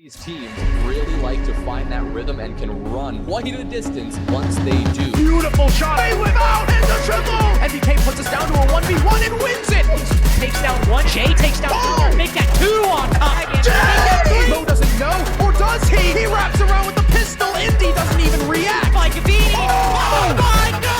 These teams really like to find that rhythm and can run quite a distance once they do. Beautiful shot. They whip out and the triple. NBK puts us down to a 1v1 and wins it. Takes down one. Jay takes down two. Make that two on time. Jay! Mo doesn't know, or does he? He wraps around with the pistol. Indy doesn't even react. Like Vini. Oh my God!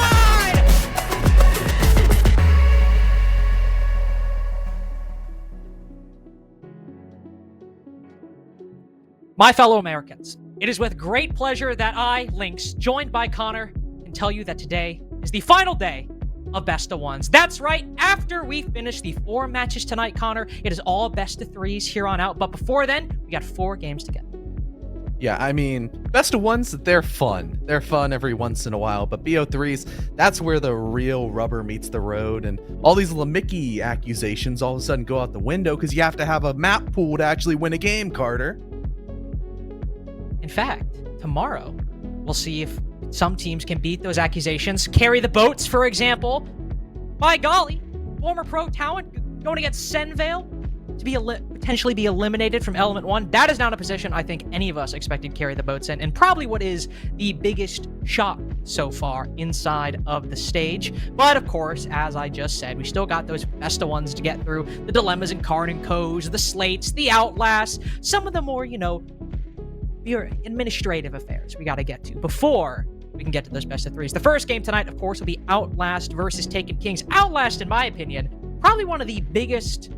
My fellow Americans, it is with great pleasure that I, Lynx, joined by Connor, can tell you that today is the final day of Best of Ones. That's right, after we finish the 4 matches tonight, Connor, it is all best of 3s here on out. But before then, we got 4 games to get. Yeah, I mean, Best of Ones, they're fun. They're fun every once in a while, but BO3s, that's where the real rubber meets the road, and all these Lamicki accusations all of a sudden go out the window because you have to have a map pool to actually win a game, Carter. In fact, tomorrow, we'll see if some teams can beat those accusations. Carry the boats, for example. By golly, former pro talent going against Senvale to be potentially be eliminated from Element 1. That is not a position I think any of us expected Carry the Boats in, and probably what is the biggest shock so far inside of the stage. But of course, as I just said, we still got those Best of Ones to get through. The dilemmas in Karn and Co's, the slates, the Outlast, some of the more, your administrative affairs we got to get to before we can get to those best of 3s. The first game tonight, of course, will be Outlast versus Taken Kings. Outlast, in my opinion, probably one of the biggest,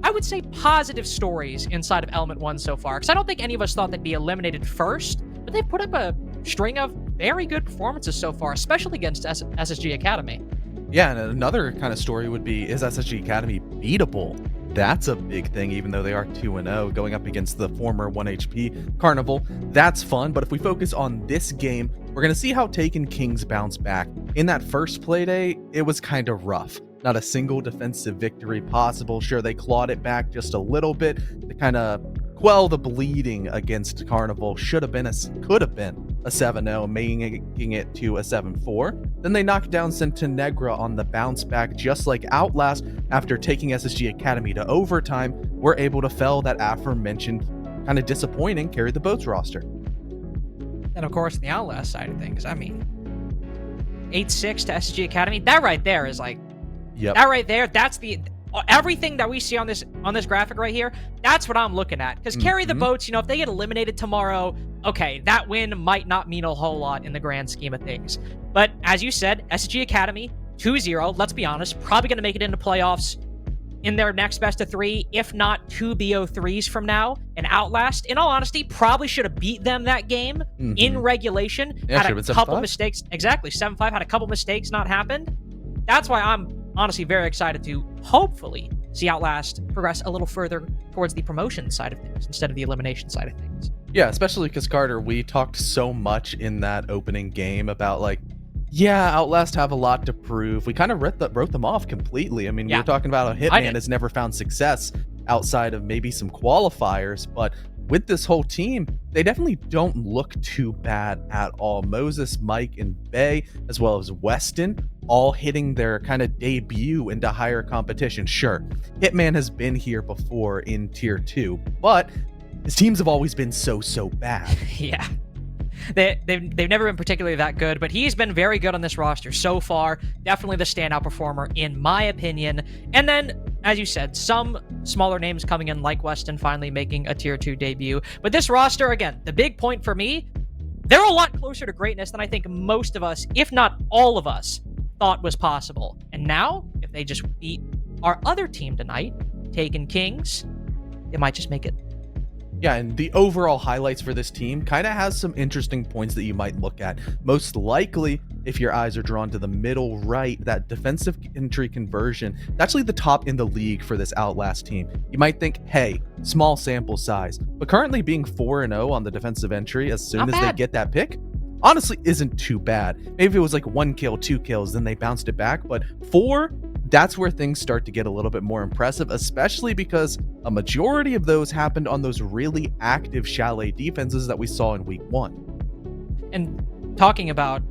I would say, positive stories inside of Element 1 so far, because I don't think any of us thought they'd be eliminated first, but they've put up a string of very good performances so far, especially against SSG Academy. Yeah, and another kind of story would be, is SSG Academy beatable? That's a big thing, even though they are 2-0, going up against the former 1 HP Carnival. That's fun, but if we focus on this game, we're going to see how Taken Kings bounce back. In that first play day, it was kind of rough. Not a single defensive victory possible. Sure, they clawed it back just a little bit to kind of quell the bleeding against Carnival. Could have been a 7-0, making it to a 7-4. Then they knocked down Centenegra on the bounce back, just like Outlast. After taking SSG Academy to overtime, we're able to fell that aforementioned kind of disappointing Carry the Boats roster. And of course, the Outlast side of things, I mean, 8-6 to SSG Academy, that right there is like, yep. That right there, that's the everything that we see on this graphic right here, that's what I'm looking at. Because Carry the Boats, if they get eliminated tomorrow, okay, that win might not mean a whole lot in the grand scheme of things. But as you said, SSG Academy, 2-0, let's be honest, probably going to make it into playoffs in their next best of 3, if not 2 BO3s from now. And Outlast, in all honesty, probably should have beat them that game in regulation. Yeah, had a couple mistakes. Exactly, 7-5, had a couple mistakes not happened. That's why I'm honestly very excited to hopefully see Outlast progress a little further towards the promotion side of things instead of the elimination side of things. Yeah, especially because, Carter, we talked so much in that opening game about, yeah, Outlast have a lot to prove. We kind of wrote them off completely. I mean, we were talking about how Hitman has never found success outside of maybe some qualifiers, but with this whole team, they definitely don't look too bad at all. Moses, Mike, and Bay, as well as Weston, all hitting their kind of debut into higher competition. Sure, Hitman has been here before in Tier 2, but his teams have always been so bad. Yeah. They've never been particularly that good, but he's been very good on this roster so far. Definitely the standout performer, in my opinion. And then, as you said, some smaller names coming in, like Weston finally making a Tier 2 debut. But this roster, again, the big point for me, they're a lot closer to greatness than I think most of us, if not all of us, thought was possible. And now, if they just beat our other team tonight, Taken Kings, they might just make it. Yeah, and the overall highlights for this team kind of has some interesting points that you might look at. Most likely, if your eyes are drawn to the middle right, that defensive entry conversion, it's actually the top in the league for this Outlast team. You might think, hey, small sample size, but currently being 4-0 on the defensive entry as soon as they get that pick, honestly isn't too bad. Maybe if it was like 1 kill, 2 kills, then they bounced it back, but 4, that's where things start to get a little bit more impressive, especially because a majority of those happened on those really active chalet defenses that we saw in week 1. And talking about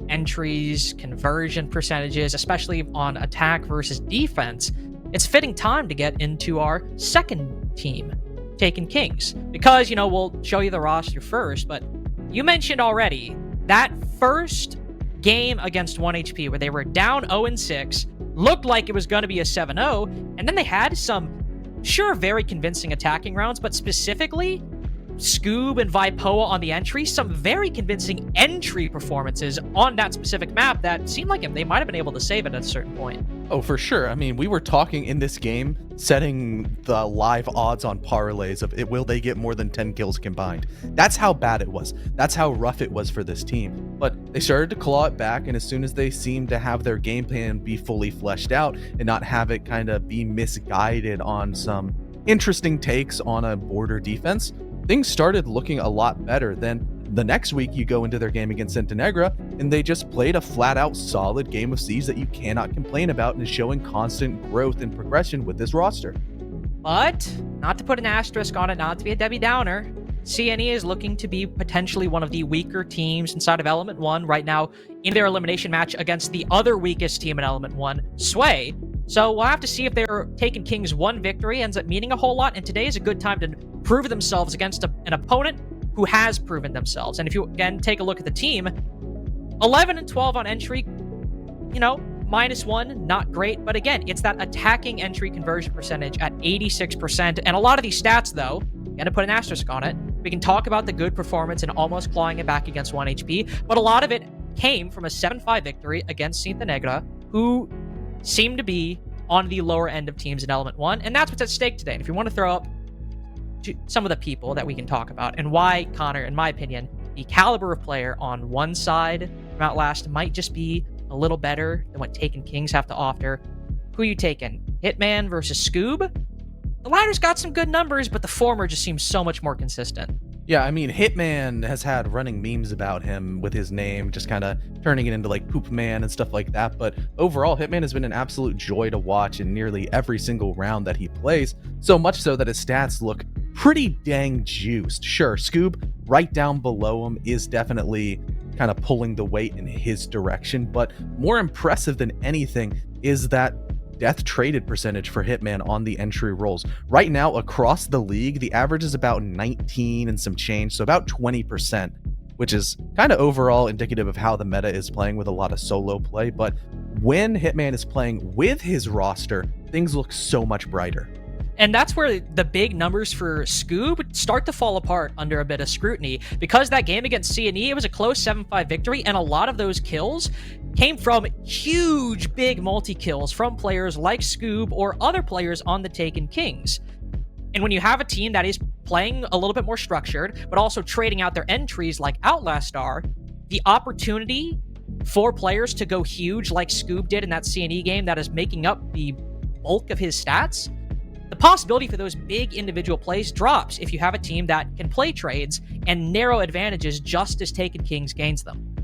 entries, conversion percentages, especially on attack versus defense, it's fitting time to get into our second team Taken Kings. Because, we'll show you the roster first, but you mentioned already that first game against 1HP where they were down 0-6, looked like it was going to be a 7-0, and then they had some, very convincing attacking rounds, but specifically Scoob and Vipoa on the entry, some very convincing entry performances on that specific map that seemed like they might have been able to save it at a certain point. Oh, for sure. I mean, we were talking in this game, setting the live odds on parlays of will they get more than 10 kills combined. That's how bad it was. That's how rough it was for this team. But they started to claw it back, and as soon as they seemed to have their game plan be fully fleshed out and not have it kind of be misguided on some interesting takes on a border defense, things started looking a lot better. Then the next week you go into their game against Centenegra and they just played a flat out solid game of Siege that you cannot complain about and is showing constant growth and progression with this roster. But not to put an asterisk on it, not to be a Debbie Downer, CNE is looking to be potentially one of the weaker teams inside of Element 1 right now in their elimination match against the other weakest team in Element 1, Sway. So we'll have to see if their Taken Kings 1 victory ends up meaning a whole lot, and today is a good time to prove themselves against an opponent who has proven themselves. And if you, again, take a look at the team, 11-12 on entry, -1, not great, but again, it's that attacking entry conversion percentage at 86%, and a lot of these stats, though, gonna put an asterisk on it. We can talk about the good performance and almost clawing it back against 1HP, but a lot of it came from a 7-5 victory against Centenegra, who seem to be on the lower end of teams in Element 1, and that's what's at stake today. And if you want to throw up some of the people that we can talk about and why, Connor, in my opinion, the caliber of player on one side from Outlast might just be a little better than what Taken Kings have to offer. Who you taking? Hitman versus Scoob? The latter's got some good numbers, but the former just seems so much more consistent. Yeah, I mean, Hitman has had running memes about him with his name, just kind of turning it into like Poop Man and stuff like that. But overall, Hitman has been an absolute joy to watch in nearly every single round that he plays. So much so that his stats look pretty dang juiced. Sure, Scoob right down below him is definitely kind of pulling the weight in his direction. But more impressive than anything is that death traded percentage for Hitman on the entry rolls. Right now, across the league, the average is about 19 and some change, so about 20%, which is kind of overall indicative of how the meta is playing with a lot of solo play. But when Hitman is playing with his roster, things look so much brighter. And that's where the big numbers for Scoob start to fall apart under a bit of scrutiny, because that game against CNE, it was a close 7-5 victory, and a lot of those kills came from huge, big multi-kills from players like Scoob or other players on the Taken Kings. And when you have a team that is playing a little bit more structured, but also trading out their entries like Outlast are, the opportunity for players to go huge like Scoob did in that CNE game that is making up the bulk of his stats, the possibility for those big individual plays drops if you have a team that can play trades and narrow advantages just as Taken Kings gains them.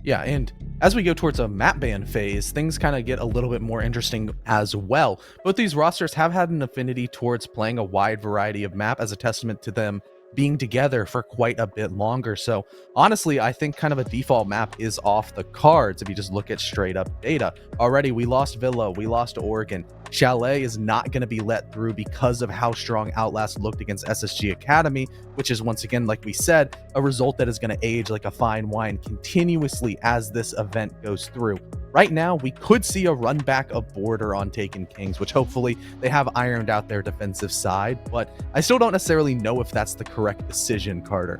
Yeah, and as we go towards a map ban phase, things kind of get a little bit more interesting as well. Both these rosters have had an affinity towards playing a wide variety of map as a testament to them being together for quite a bit longer. So honestly, I think kind of a default map is off the cards if you just look at straight up data. Already, we lost Villa, we lost Oregon. Chalet is not going to be let through because of how strong Outlast looked against SSG Academy, which is, once again, like we said, a result that is going to age like a fine wine continuously as this event goes through. Right now, we could see a run back of Border on Taken Kings, which hopefully they have ironed out their defensive side, but I still don't necessarily know if that's the correct decision, Carter.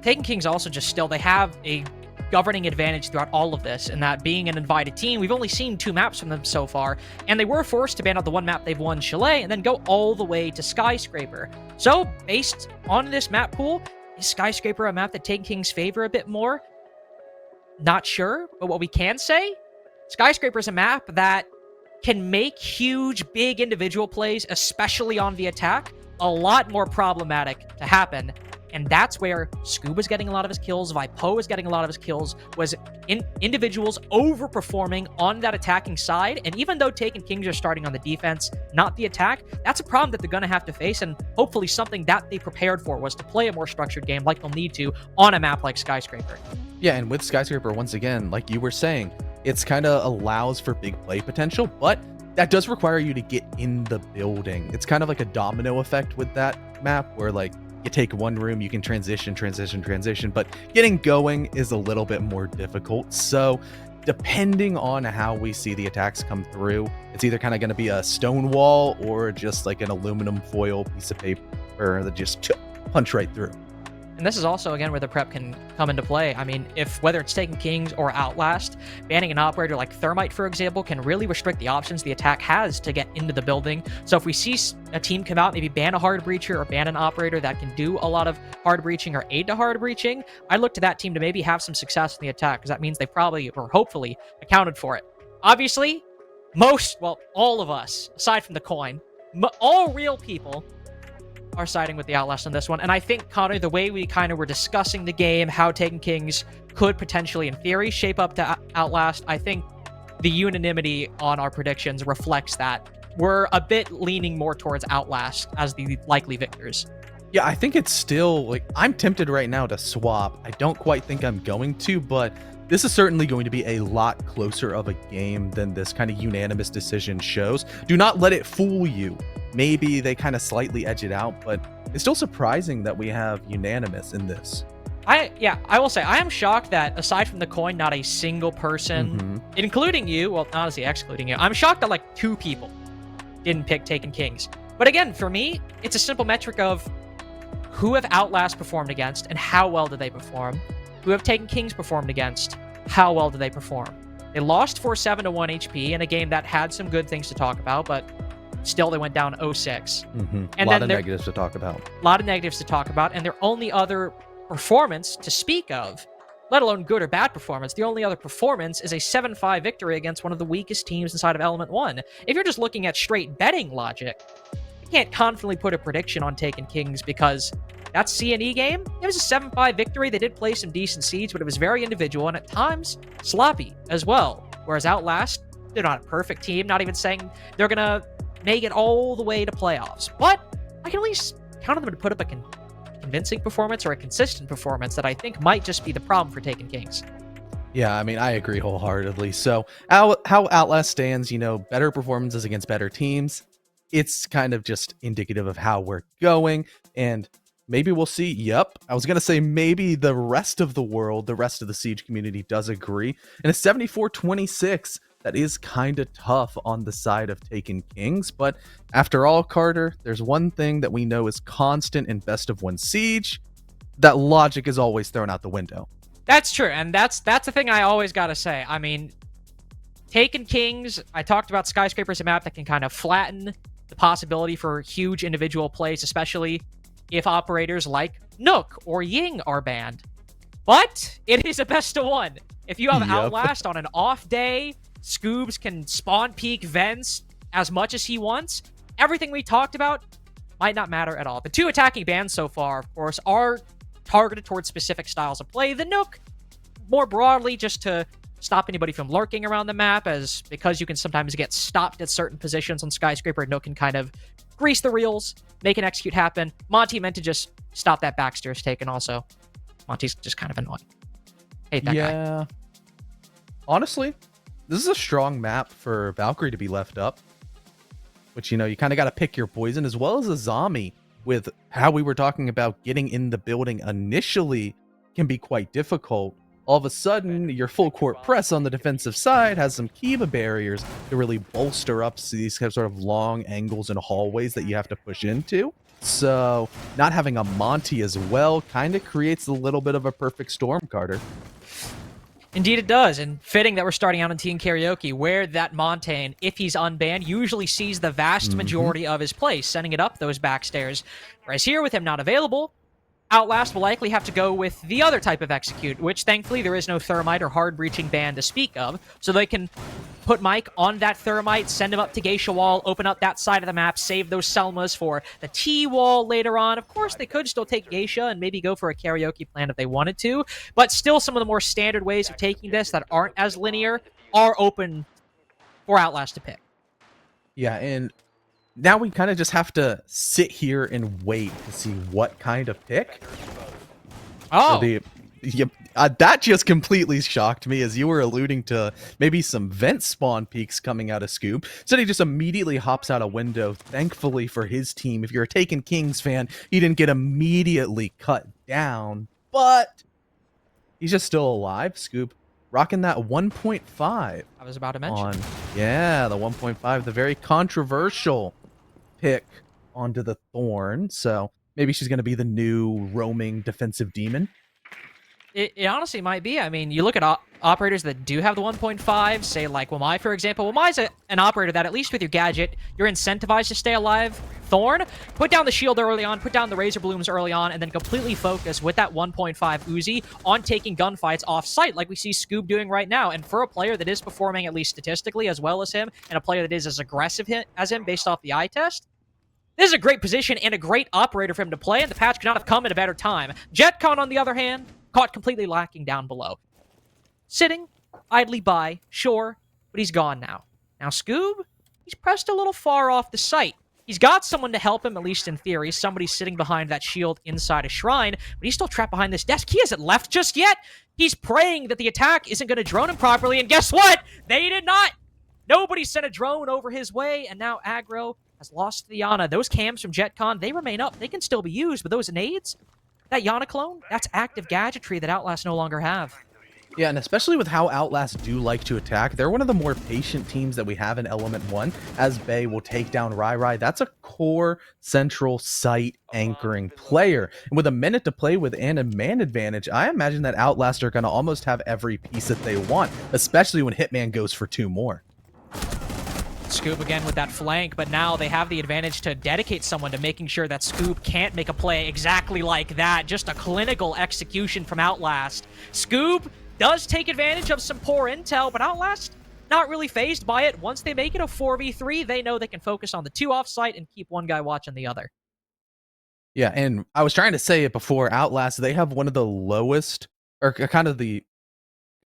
Taken Kings also they have a governing advantage throughout all of this, and that being an invited team, we've only seen 2 maps from them so far, and they were forced to ban out the one map they've won, Chalet, and then go all the way to Skyscraper. So, based on this map pool, is Skyscraper a map that Taken Kings favor a bit more? Not sure, but what we can say, Skyscraper is a map that can make huge, big individual plays, especially on the attack, a lot more problematic to happen. And that's where Scoob was getting a lot of his kills, Vipo was getting a lot of his kills, was individuals overperforming on that attacking side. And even though Taken Kings are starting on the defense, not the attack, that's a problem that they're going to have to face. And hopefully something that they prepared for was to play a more structured game like they'll need to on a map like Skyscraper. Yeah, and with Skyscraper, once again, like you were saying, it's kind of allows for big play potential, but that does require you to get in the building. It's kind of like a domino effect with that map where like you take one room, you can transition, but getting going is a little bit more difficult. So depending on how we see the attacks come through, it's either kind of going to be a stone wall or just like an aluminum foil piece of paper that just punch right through. And this is also, again, where the prep can come into play. I mean, whether it's Taken Kings or Outlast, banning an operator like Thermite, for example, can really restrict the options the attack has to get into the building. So if we see a team come out, maybe ban a hard breacher or ban an operator that can do a lot of hard breaching or aid to hard breaching, I look to that team to maybe have some success in the attack, because that means they probably, or hopefully, accounted for it. Obviously, all of us, aside from the coin, all real people are siding with the Outlast on this one. And I think, Connor, the way we kind of were discussing the game, how Taken Kings could potentially, in theory, shape up to Outlast, I think the unanimity on our predictions reflects that. We're a bit leaning more towards Outlast as the likely victors. Yeah, I think it's still, like, I'm tempted right now to swap. I don't quite think I'm going to, but this is certainly going to be a lot closer of a game than this kind of unanimous decision shows. Do not let it fool you. Maybe they kind of slightly edge it out, but it's still surprising that we have unanimous in this. I will say, I am shocked that aside from the coin, not a single person, including you, well, honestly, excluding you, I'm shocked that like 2 people didn't pick Taken Kings. But again, for me, it's a simple metric of who have Outlast performed against and how well did they perform? Who have Taken Kings performed against? How well did they perform? They lost 4-7 to 1 HP in a game that had some good things to talk about, but still they went down 0-6. And a lot of negatives to talk about. A lot of negatives to talk about, and their only other performance to speak of, let alone good or bad performance, the only other performance is a 7-5 victory against one of the weakest teams inside of Element 1. If you're just looking at straight betting logic, you can't confidently put a prediction on Taken Kings because that CNE game, it was a 7-5 victory. They did play some decent seeds, but it was very individual and at times sloppy as well. Whereas Outlast, they're not a perfect team, not even saying they're going to make it all the way to playoffs. But I can at least count on them to put up a convincing performance or a consistent performance that I think might just be the problem for Taken Kings. Yeah, I mean, I agree wholeheartedly. So how Outlast stands, better performances against better teams, it's kind of just indicative of how we're going. And maybe we'll see. Yep. I was going to say maybe the rest of the world, the rest of the Siege community does agree. And it's 74-26. That is kind of tough on the side of Taken Kings. But after all, Carter, there's one thing that we know is constant in Best of 1 Siege. That logic is always thrown out the window. That's true. And that's the thing I always got to say. I mean, Taken Kings, I talked about Skyscraper's a map that can kind of flatten the possibility for huge individual plays, especially if operators like Nook or Ying are banned. But it is a best of 1. If you have Outlast on an off day, Scoobs can spawn peek vents as much as he wants. Everything we talked about might not matter at all. The 2 attacking bans so far, of course, are targeted towards specific styles of play. The Nook, more broadly, just to stop anybody from lurking around the map, as because you can sometimes get stopped at certain positions on Skyscraper, Nook can kind of grease the reels, make an execute happen. Monty meant to just stop that backstairs Taken also. Monty's just kind of annoying. Hate that guy. Honestly, this is a strong map for Valkyrie to be left up, which, you kind of got to pick your poison, as well as a zombie with how we were talking about getting in the building initially can be quite difficult. All of a sudden, your full court press on the defensive side has some Kiva barriers to really bolster up these sort of long angles and hallways that you have to push into. So not having a Monty as well kind of creates a little bit of a perfect storm, Carter. Indeed it does, and fitting that we're starting out in Teen Karaoke, where that Montaigne, if he's unbanned, usually sees the vast majority of his plays, sending it up those backstairs. Whereas here, with him not available, Outlast will likely have to go with the other type of execute, which thankfully there is no Thermite or hard breaching ban to speak of, so they can put Mike on that Thermite, send him up to Geisha Wall, open up that side of the map, save those Selmas for the T-Wall later on. Of course, they could still take Geisha and maybe go for a karaoke plan if they wanted to, but still some of the more standard ways of taking this that aren't as linear are open for Outlast to pick. Yeah, and now we kind of just have to sit here and wait to see what kind of pick. Oh, That just completely shocked me, as you were alluding to maybe some vent spawn peaks coming out of Scoob. So he just immediately hops out a window. Thankfully for his team, if you're a Taken Kings fan, he didn't get immediately cut down, but he's just still alive. Scoob rocking that 1.5 I was about to mention. on, yeah, the 1.5, the very controversial pick onto the Thorn. So maybe she's going to be the new roaming defensive demon. It honestly might be. I mean, you look at operators that do have the 1.5, say like Wamai, for example. Wamai's an operator that, at least with your gadget, you're incentivized to stay alive. Thorn, put down the shield early on, put down the Razor Blooms early on, and then completely focus with that 1.5 Uzi on taking gunfights off-site, like we see Scoob doing right now. And for a player that is performing, at least statistically, as well as him, and a player that is as aggressive as him based off the eye test, this is a great position and a great operator for him to play, and the patch could not have come at a better time. JetCon, on the other hand, caught completely lacking down below. Sitting idly by, sure, but he's gone now. Now Scoob, he's pressed a little far off the site. He's got someone to help him, at least in theory. Somebody's sitting behind that shield inside a shrine, but he's still trapped behind this desk. He hasn't left just yet. He's praying that the attack isn't going to drone him properly, and guess what? They did not! Nobody sent a drone over his way, and now aggro has lost the Yana. Those cams from JetCon, they remain up. They can still be used, but those nades, that Yana clone, that's active gadgetry that Outlast no longer have. Yeah, and especially with how Outlast do like to attack, they're one of the more patient teams that we have in Element 1, as Bay will take down Rai. That's a core central site anchoring player. And with a minute to play with and a man advantage, I imagine that Outlast are going to almost have every piece that they want, especially when Hitman goes for 2 more. Scoob again with that flank, but now they have the advantage to dedicate someone to making sure that Scoob can't make a play exactly like that. Just a clinical execution from Outlast. Scoob does take advantage of some poor intel, but Outlast not really fazed by it. Once they make it a 4v3, they know they can focus on the 2 off-site and keep one guy watching the other. Yeah, and I was trying to say it before, Outlast, they have one of the lowest, or kind of the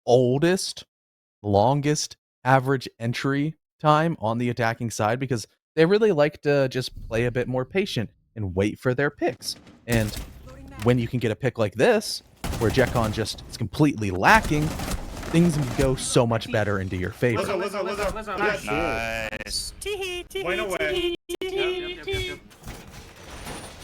oldest, longest average entry time on the attacking side, because they really like to just play a bit more patient and wait for their picks. And when you can get a pick like this, where JetCon just is completely lacking, things go so much better into your favor. Nice. Went away.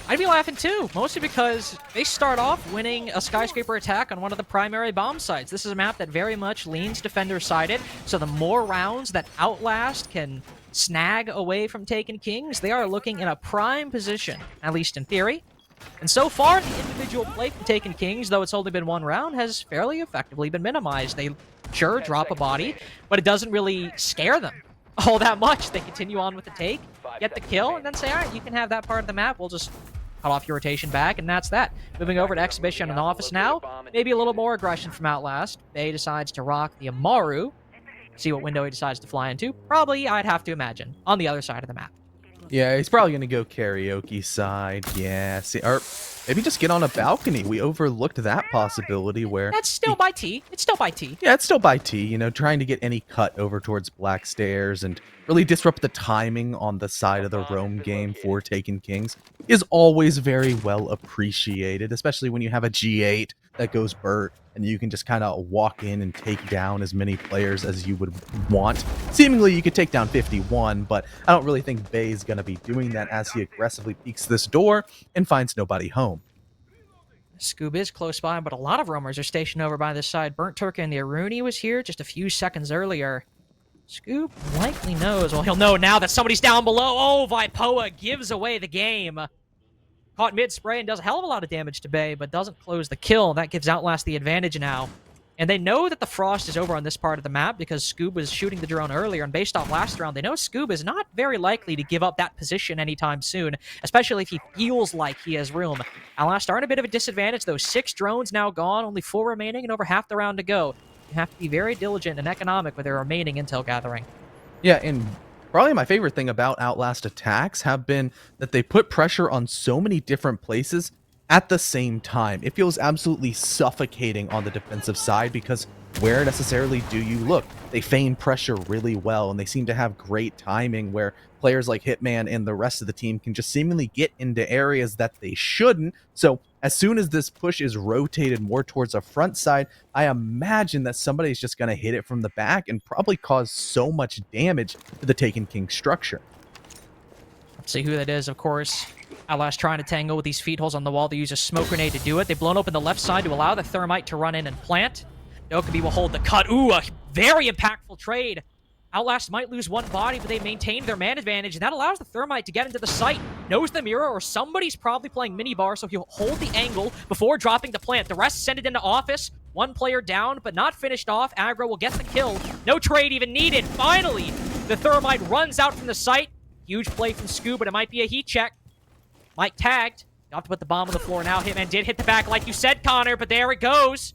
I'd be laughing too, mostly because they start off winning a skyscraper attack on one of the primary bomb sites. This is a map that very much leans defender-sided, so the more rounds that Outlast can snag away from Taken Kings, they are looking in a prime position, at least in theory. And so far, the individual play from Taken Kings, though it's only been 1 round, has fairly effectively been minimized. They sure drop a body, but it doesn't really scare them all that much. They continue on with the take, get the kill, and then say, all right, you can have that part of the map. We'll just cut off your rotation back, and that's that. Moving over to Exhibition and Office now. Maybe a little more aggression from Outlast. Bay decides to rock the Amaru. See what window he decides to fly into. Probably, I'd have to imagine, on the other side of the map. Yeah, he's probably going to go karaoke side. Yeah, see, or maybe just get on a balcony. We overlooked that possibility where... That's still by T. It's still by T. Yeah, it's still by T, you know, trying to get any cut over towards Black Stairs and really disrupt the timing on the side of the roam game for Taken Kings is always very well appreciated, especially when you have a G8 that goes Burt and you can just kind of walk in and take down as many players as you would want. Seemingly, you could take down 51, but I don't really think Bay's going to be doing that as he aggressively peeks this door and finds nobody home. Scoob is close by, but a lot of roamers are stationed over by this side. Burnt Turka and the Aruni was here just a few seconds earlier. Scoob likely knows. Well, he'll know now that somebody's down below. Oh, Vipoa gives away the game. Caught mid-spray and does a hell of a lot of damage to Bay, but doesn't close the kill. That gives Outlast the advantage now. And they know that the Frost is over on this part of the map because Scoob was shooting the drone earlier, and based off last round, they know Scoob is not very likely to give up that position anytime soon, especially if he feels like he has room. Outlast are in a bit of a disadvantage, though. 6 drones now gone, only 4 remaining, and over half the round to go. You have to be very diligent and economic with their remaining intel gathering. Yeah, and probably my favorite thing about Outlast attacks have been that they put pressure on so many different places at the same time. It feels absolutely suffocating on the defensive side because where necessarily do you look? They feign pressure really well, and they seem to have great timing where players like Hitman and the rest of the team can just seemingly get into areas that they shouldn't. So as soon as this push is rotated more towards a front side, I imagine that somebody's just going to hit it from the back and probably cause so much damage to the Taken King structure. Let's see who that is, of course. Outlast trying to tangle with these feed holes on the wall. They use a smoke grenade to do it. They've blown open the left side to allow the Thermite to run in and plant. Dokkaebi will hold the cut. Ooh, a very impactful trade. Outlast might lose one body, but they maintain their man advantage, and that allows the Thermite to get into the site. Knows the mirror, or somebody's probably playing minibar, so he'll hold the angle before dropping the plant. The rest send it into office. One player down, but not finished off. Aggro will get the kill. No trade even needed. Finally, the Thermite runs out from the site. Huge play from Scoob, but it might be a heat check. Mike tagged. You have to put the bomb on the floor now. Hitman did hit the back like you said, Connor, but there it goes.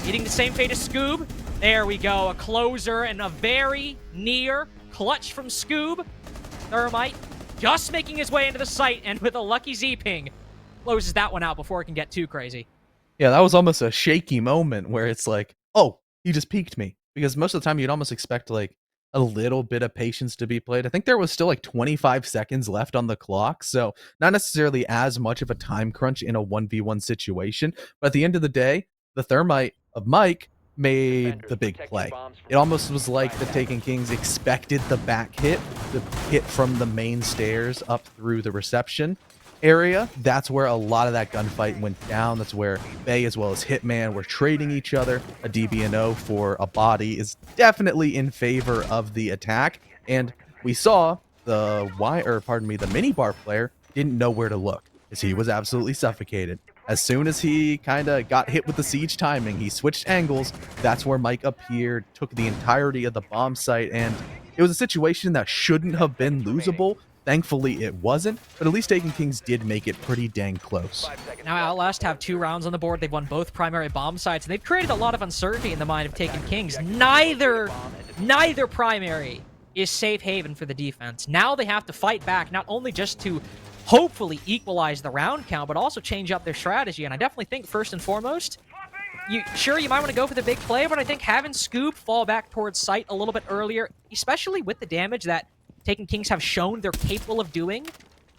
Meeting the same fate as Scoob. There we go. A closer and a very near clutch from Scoob. Thermite just making his way into the site, and with a lucky Z-ping, closes that one out before it can get too crazy. Yeah, that was almost a shaky moment where it's like, oh, he just peeked me. Because most of the time you'd almost expect like a little bit of patience to be played. I think there was still like 25 seconds left on the clock, so not necessarily as much of a time crunch in a 1v1 situation. But at the end of the day, the Thermite of Mike made the big play. It almost was like the Taken Kings expected the back hit, the hit from the main stairs up through the reception area. That's where a lot of that gunfight went down. That's where Bay as well as Hitman were trading each other. A DB&O for a body is definitely in favor of the attack, and we saw the minibar player didn't know where to look because he was absolutely suffocated. As soon as he kind of got hit with the siege timing, he switched angles. That's where Mike appeared, took the entirety of the bomb site, and it was a situation that shouldn't have been losable. Thankfully, it wasn't, but at least Taken Kings did make it pretty dang close. Now Outlast have 2 rounds on the board. They've won both primary bomb sites, and they've created a lot of uncertainty in the mind of Taken Kings. Neither primary is safe haven for the defense. Now they have to fight back, not only just to hopefully equalize the round count, but also change up their strategy. And I definitely think, first and foremost, you might want to go for the big play, but I think having Scoob fall back towards site a little bit earlier, especially with the damage that Taken Kings have shown they're capable of doing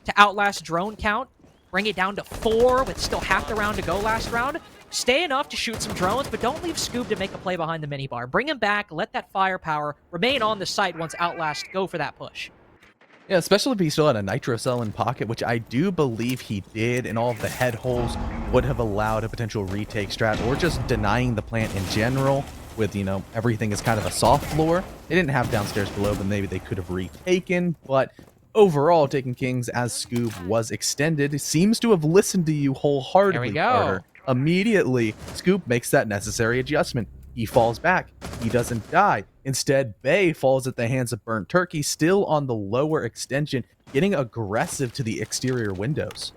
to outlast drone count, bring it down to 4 with still half the round to go last round. Stay enough to shoot some drones, but don't leave Scoob to make a play behind the minibar. Bring him back, let that firepower remain on the site once Outlast go for that push. Yeah, especially if he still had a nitro cell in pocket, which I do believe he did, and all of the head holes would have allowed a potential retake strat, or just denying the plant in general with, everything is kind of a soft floor. They didn't have downstairs below, but maybe they could have retaken, but overall, Taken Kings, as Scoob was extended, seems to have listened to you wholeheartedly. There we go. Carter. Immediately, Scoob makes that necessary adjustment. He falls back. He doesn't die. Instead, Bay falls at the hands of Burnt Turkey, still on the lower extension, getting aggressive to the exterior windows.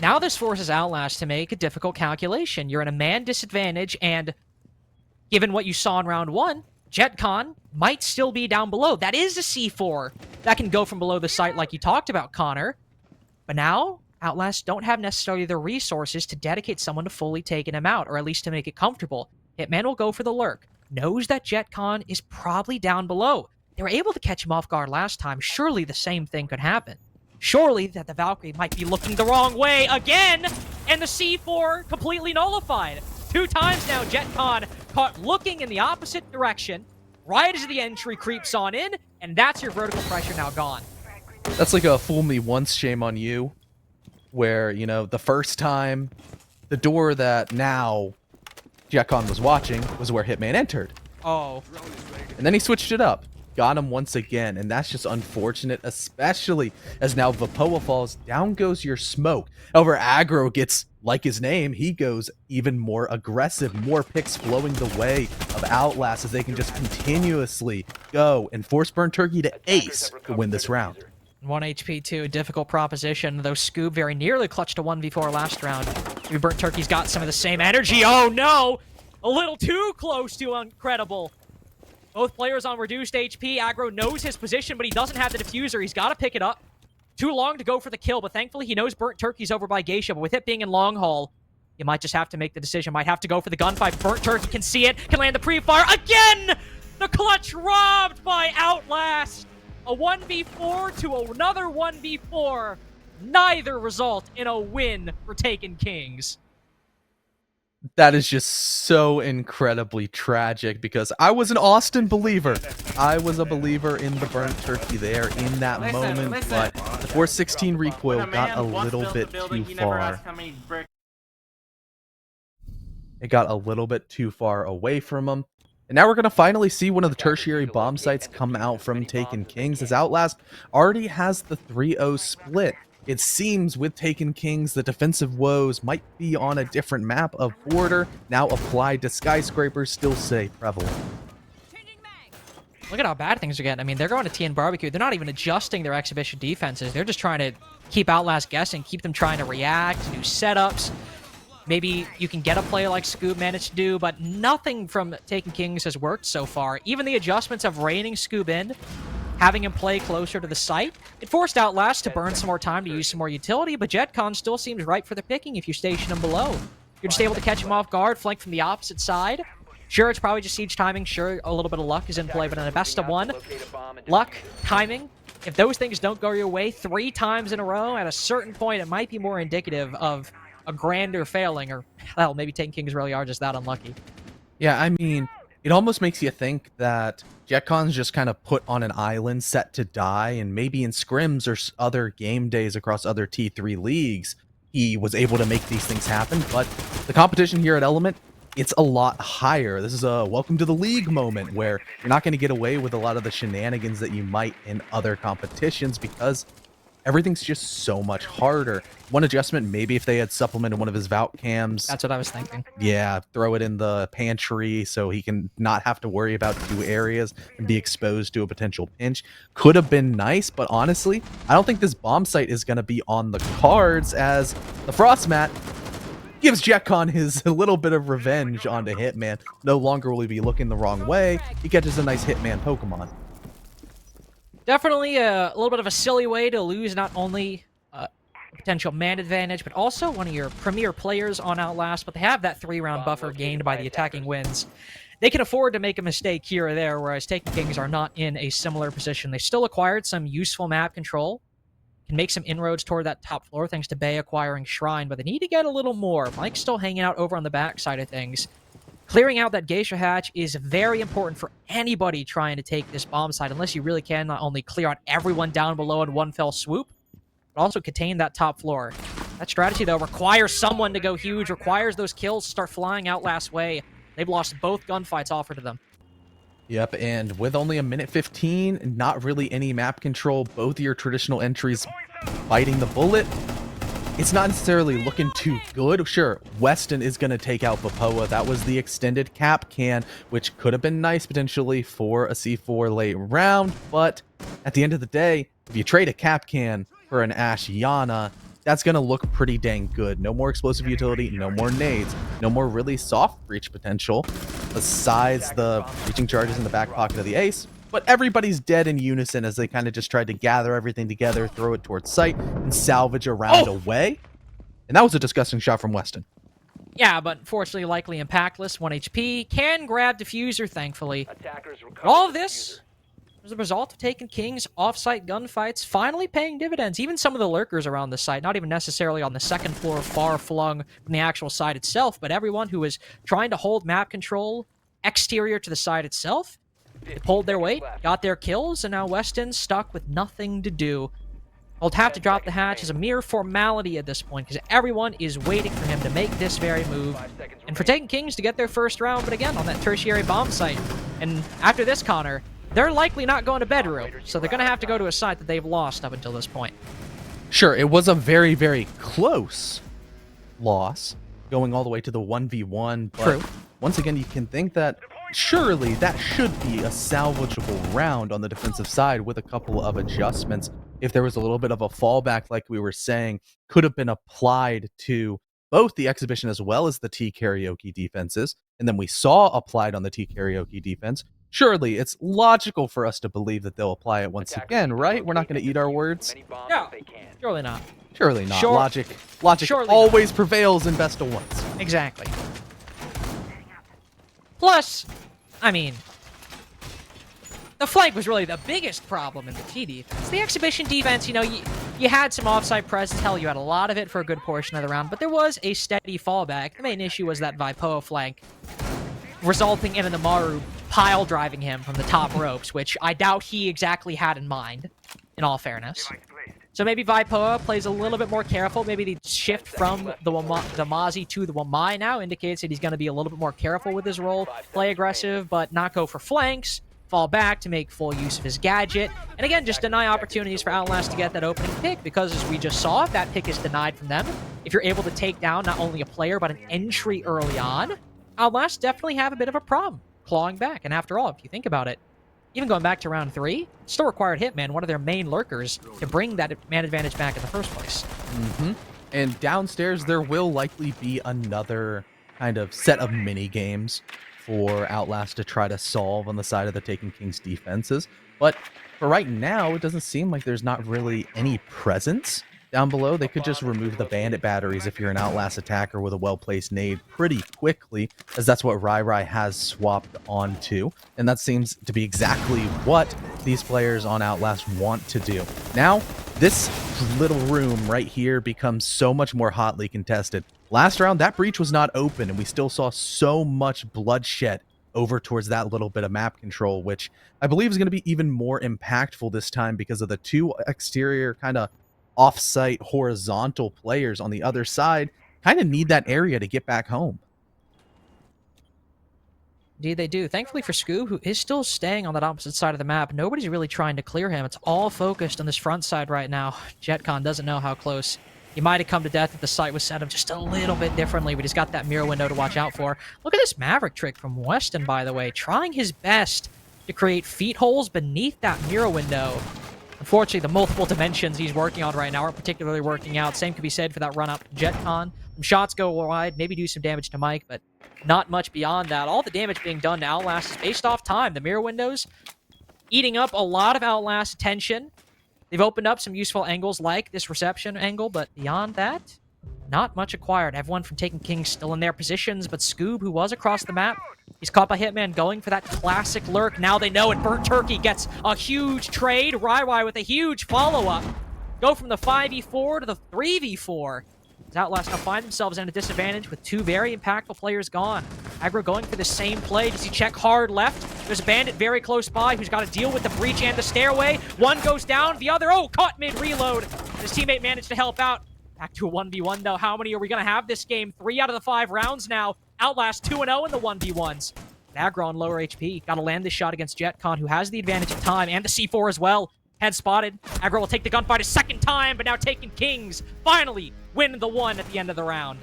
Now this forces Outlast to make a difficult calculation. You're in a man disadvantage, and given what you saw in round 1, JetCon might still be down below. That is a C4 that can go from below the site like you talked about, Connor. But now, Outlast don't have necessarily the resources to dedicate someone to fully taking him out, or at least to make it comfortable. Hitman will go for the lurk. Knows that JetCon is probably down below. They were able to catch him off guard last time. Surely the same thing could happen. Surely that the Valkyrie might be looking the wrong way again, and the C4 completely nullified. 2 times now, JetCon caught looking in the opposite direction, right as the entry creeps on in, and that's your vertical pressure now gone. That's like a fool me once, shame on you, where, the first time, the door that now JetCon was watching was where Hitman entered. Oh. And then he switched it up. Got him once again, and that's just unfortunate, especially as now Vapoa falls, down goes your smoke. However, Aggro gets, like his name, he goes even more aggressive, more picks flowing the way of Outlast as they can just continuously go and force Burnt Turkey to ace to win this round. 1 HP too, a difficult proposition, though Scoob very nearly clutched a 1v4 last round. Maybe Burnt Turkey's got some of the same energy. Oh no! A little too close to incredible. Both players on reduced HP. Aggro knows his position, but he doesn't have the diffuser. He's got to pick it up. Too long to go for the kill, but thankfully he knows Burnt Turkey's over by Geisha, but with it being in long haul, You might just have to make the decision. Might have to go for the gunfight. Burnt Turkey can see it, can land the pre-fire. Again! The clutch robbed by Outlast. A 1v4 to another 1v4. Neither result in a win for Taken Kings. That is just so incredibly tragic because I was an Austin believer. I was a believer in the burnt turkey there in that moment, but the 416 recoil got a little bit too far. It got a little bit too far away from him. And now we're going to finally see one of the tertiary bomb sites come out from Taken Kings, as Outlast already has the 3-0 split. It seems with Taken Kings, the defensive woes might be on a different map of Border, now applied to Skyscrapers, still stay prevalent. Look at how bad things are getting. I mean, they're going to TN Barbecue. They're not even adjusting their exhibition defenses. They're just trying to keep Outlast guessing, keep them trying to react, do setups. Maybe you can get a play like Scoob managed to do, but nothing from Taken Kings has worked so far. Even the adjustments of reining Scoob in, having him play closer to the site, it forced Outlast to burn some more time to use some more utility, but JetCon still seems ripe for the picking if you station him below. You're just able to catch him off guard, flank from the opposite side. Sure, it's probably just siege timing. Sure, a little bit of luck is in play, but in a best of one, luck, timing, if those things don't go your way 3 times in a row, at a certain point, it might be more indicative of a grander failing, or, hell, maybe Taken Kings really are just that unlucky. Yeah, I mean, it almost makes you think that JetCon's just kind of put on an island set to die, and maybe in scrims or other game days across other T3 leagues, he was able to make these things happen, but the competition here at Element, it's a lot higher. This is a welcome to the league moment where you're not going to get away with a lot of the shenanigans that you might in other competitions because everything's just so much harder. One adjustment, maybe if they had supplemented one of his Vout cams. That's what I was thinking. Yeah, throw it in the pantry so he can not have to worry about 2 areas and be exposed to a potential pinch. Could have been nice, but honestly, I don't think this bomb site is going to be on the cards as the Frost Mat gives JetCon his little bit of revenge onto Hitman. No longer will he be looking the wrong way. He catches a nice Hitman Pokemon. Definitely a little bit of a silly way to lose not only a potential man advantage, but also one of your premier players on Outlast, but they have that 3-round buffer gained by the attacking wins. They can afford to make a mistake here or there, whereas Taken Kings are not in a similar position. They still acquired some useful map control, can make some inroads toward that top floor thanks to Bay acquiring Shrine, but they need to get a little more. Mike's still hanging out over on the back side of things. Clearing out that Geisha hatch is very important for anybody trying to take this bomb site, unless you really can not only clear out everyone down below in one fell swoop, but also contain that top floor. That strategy, though, requires someone to go huge, requires those kills to start flying Outlast's way. They've lost both gunfights offered to them. Yep, and with only a minute 15, not really any map control, both of your traditional entries biting the bullet, it's not necessarily looking too good. Sure, Weston is going to take out Vapoa. That was the extended cap can, which could have been nice potentially for a C4 late round, but at the end of the day, if you trade a cap can for an Ashiana, that's going to look pretty dang good. No more explosive utility, no more nades, no more really soft breach potential, besides the breaching charges in the back pocket of the ace. But everybody's dead in unison as they kind of just tried to gather everything together, throw it towards site, and salvage a round away. And that was a disgusting shot from Weston. Yeah, but unfortunately likely impactless, 1 HP. Can grab Diffuser, thankfully. All of this was a result of Taken Kings off-site gunfights finally paying dividends. Even some of the lurkers around the site, not even necessarily on the second floor far flung from the actual site itself, but everyone who was trying to hold map control exterior to the site itself, they pulled their weight, got their kills, and now Weston's stuck with nothing to do. He'll have to drop the hatch as a mere formality at this point, because everyone is waiting for him to make this very move, and for Taken Kings to get their first round, but again, on that tertiary bomb site. And after this, Connor, they're likely not going to bedroom, so they're going to have to go to a site that they've lost up until this point. Sure, it was a very, very close loss, going all the way to the 1v1, but True. Once again, you can think that surely that should be a salvageable round on the defensive side with a couple of adjustments. If there was a little bit of a fallback, like we were saying, could have been applied to both the exhibition as well as the T karaoke defenses, and then we saw applied on the T karaoke defense. Surely it's logical for us to believe that they'll apply it once again, right? We're not going to eat our words. No, surely not. Surely not. Sure. Logic Surely always prevails in best of ones. Exactly. Plus, I mean, the flank was really the biggest problem in the T defense. The exhibition defense, you know, you had some offside presence. Hell, you had a lot of it for a good portion of the round, but there was a steady fallback. The main issue was that Vipoa flank, resulting in an Amaru pile driving him from the top ropes, which I doubt he exactly had in mind, in all fairness. So maybe Vipoa plays a little bit more careful. Maybe the shift from the Mazi to the Wamai now indicates that he's going to be a little bit more careful with his role, play aggressive, but not go for flanks, fall back to make full use of his gadget, and again, just deny opportunities for Outlast to get that opening pick, because as we just saw, if that pick is denied from them, if you're able to take down not only a player, but an entry early on, Outlast definitely have a bit of a problem clawing back. And after all, if you think about it, even going back to round 3, still required Hitman, one of their main lurkers, to bring that man advantage back in the first place. And downstairs, there will likely be another kind of set of mini games for Outlast to try to solve on the side of the Taken King's defenses. But for right now, it doesn't seem like there's not really any presence down below. They could just remove the bandit batteries if you're an Outlast attacker with a well-placed nade pretty quickly, as that's what Rai has swapped onto. And that seems to be exactly what these players on Outlast want to do. Now, this little room right here becomes so much more hotly contested. Last round, that breach was not open, and we still saw so much bloodshed over towards that little bit of map control, which I believe is going to be even more impactful this time because of the two exterior kind of off-site horizontal players on the other side kind of need that area to get back home. Indeed they do. Thankfully for Scoob, who is still staying on that opposite side of the map, nobody's really trying to clear him. It's all focused on this front side right now. JetCon doesn't know how close he might have come to death if the site was set up just a little bit differently, but he's got that mirror window to watch out for. Look at this Maverick trick from Weston, by the way, trying his best to create feet holes beneath that mirror window. Unfortunately, the multiple dimensions he's working on right now aren't particularly working out. Same could be said for that run-up JetCon. Some shots go wide, maybe do some damage to Mike, but not much beyond that. All the damage being done to Outlast is based off time. The mirror windows eating up a lot of Outlast attention. They've opened up some useful angles like this reception angle, but beyond that, not much acquired. Everyone from Taken King still in their positions, but Scoob, who was across the map, he's caught by Hitman going for that classic lurk. Now they know it. Burnt Turkey gets a huge trade. Rai with a huge follow-up. Go from the 5v4 to the 3v4. As Outlast now find themselves in a disadvantage with two very impactful players gone. Aggro going for the same play. Does he check hard left? There's a bandit very close by who's got to deal with the breach and the stairway. One goes down, the other, oh, caught mid-reload. His teammate managed to help out. Back to a 1v1, though. How many are we going to have this game? 3 out of the 5 rounds now. Outlast 2-0 in the 1v1s. Aggro on lower HP. Got to land this shot against JetCon, who has the advantage of time, and the C4 as well. Head spotted. Aggro will take the gunfight a second time, but now Taken Kings finally win the 1 at the end of the round.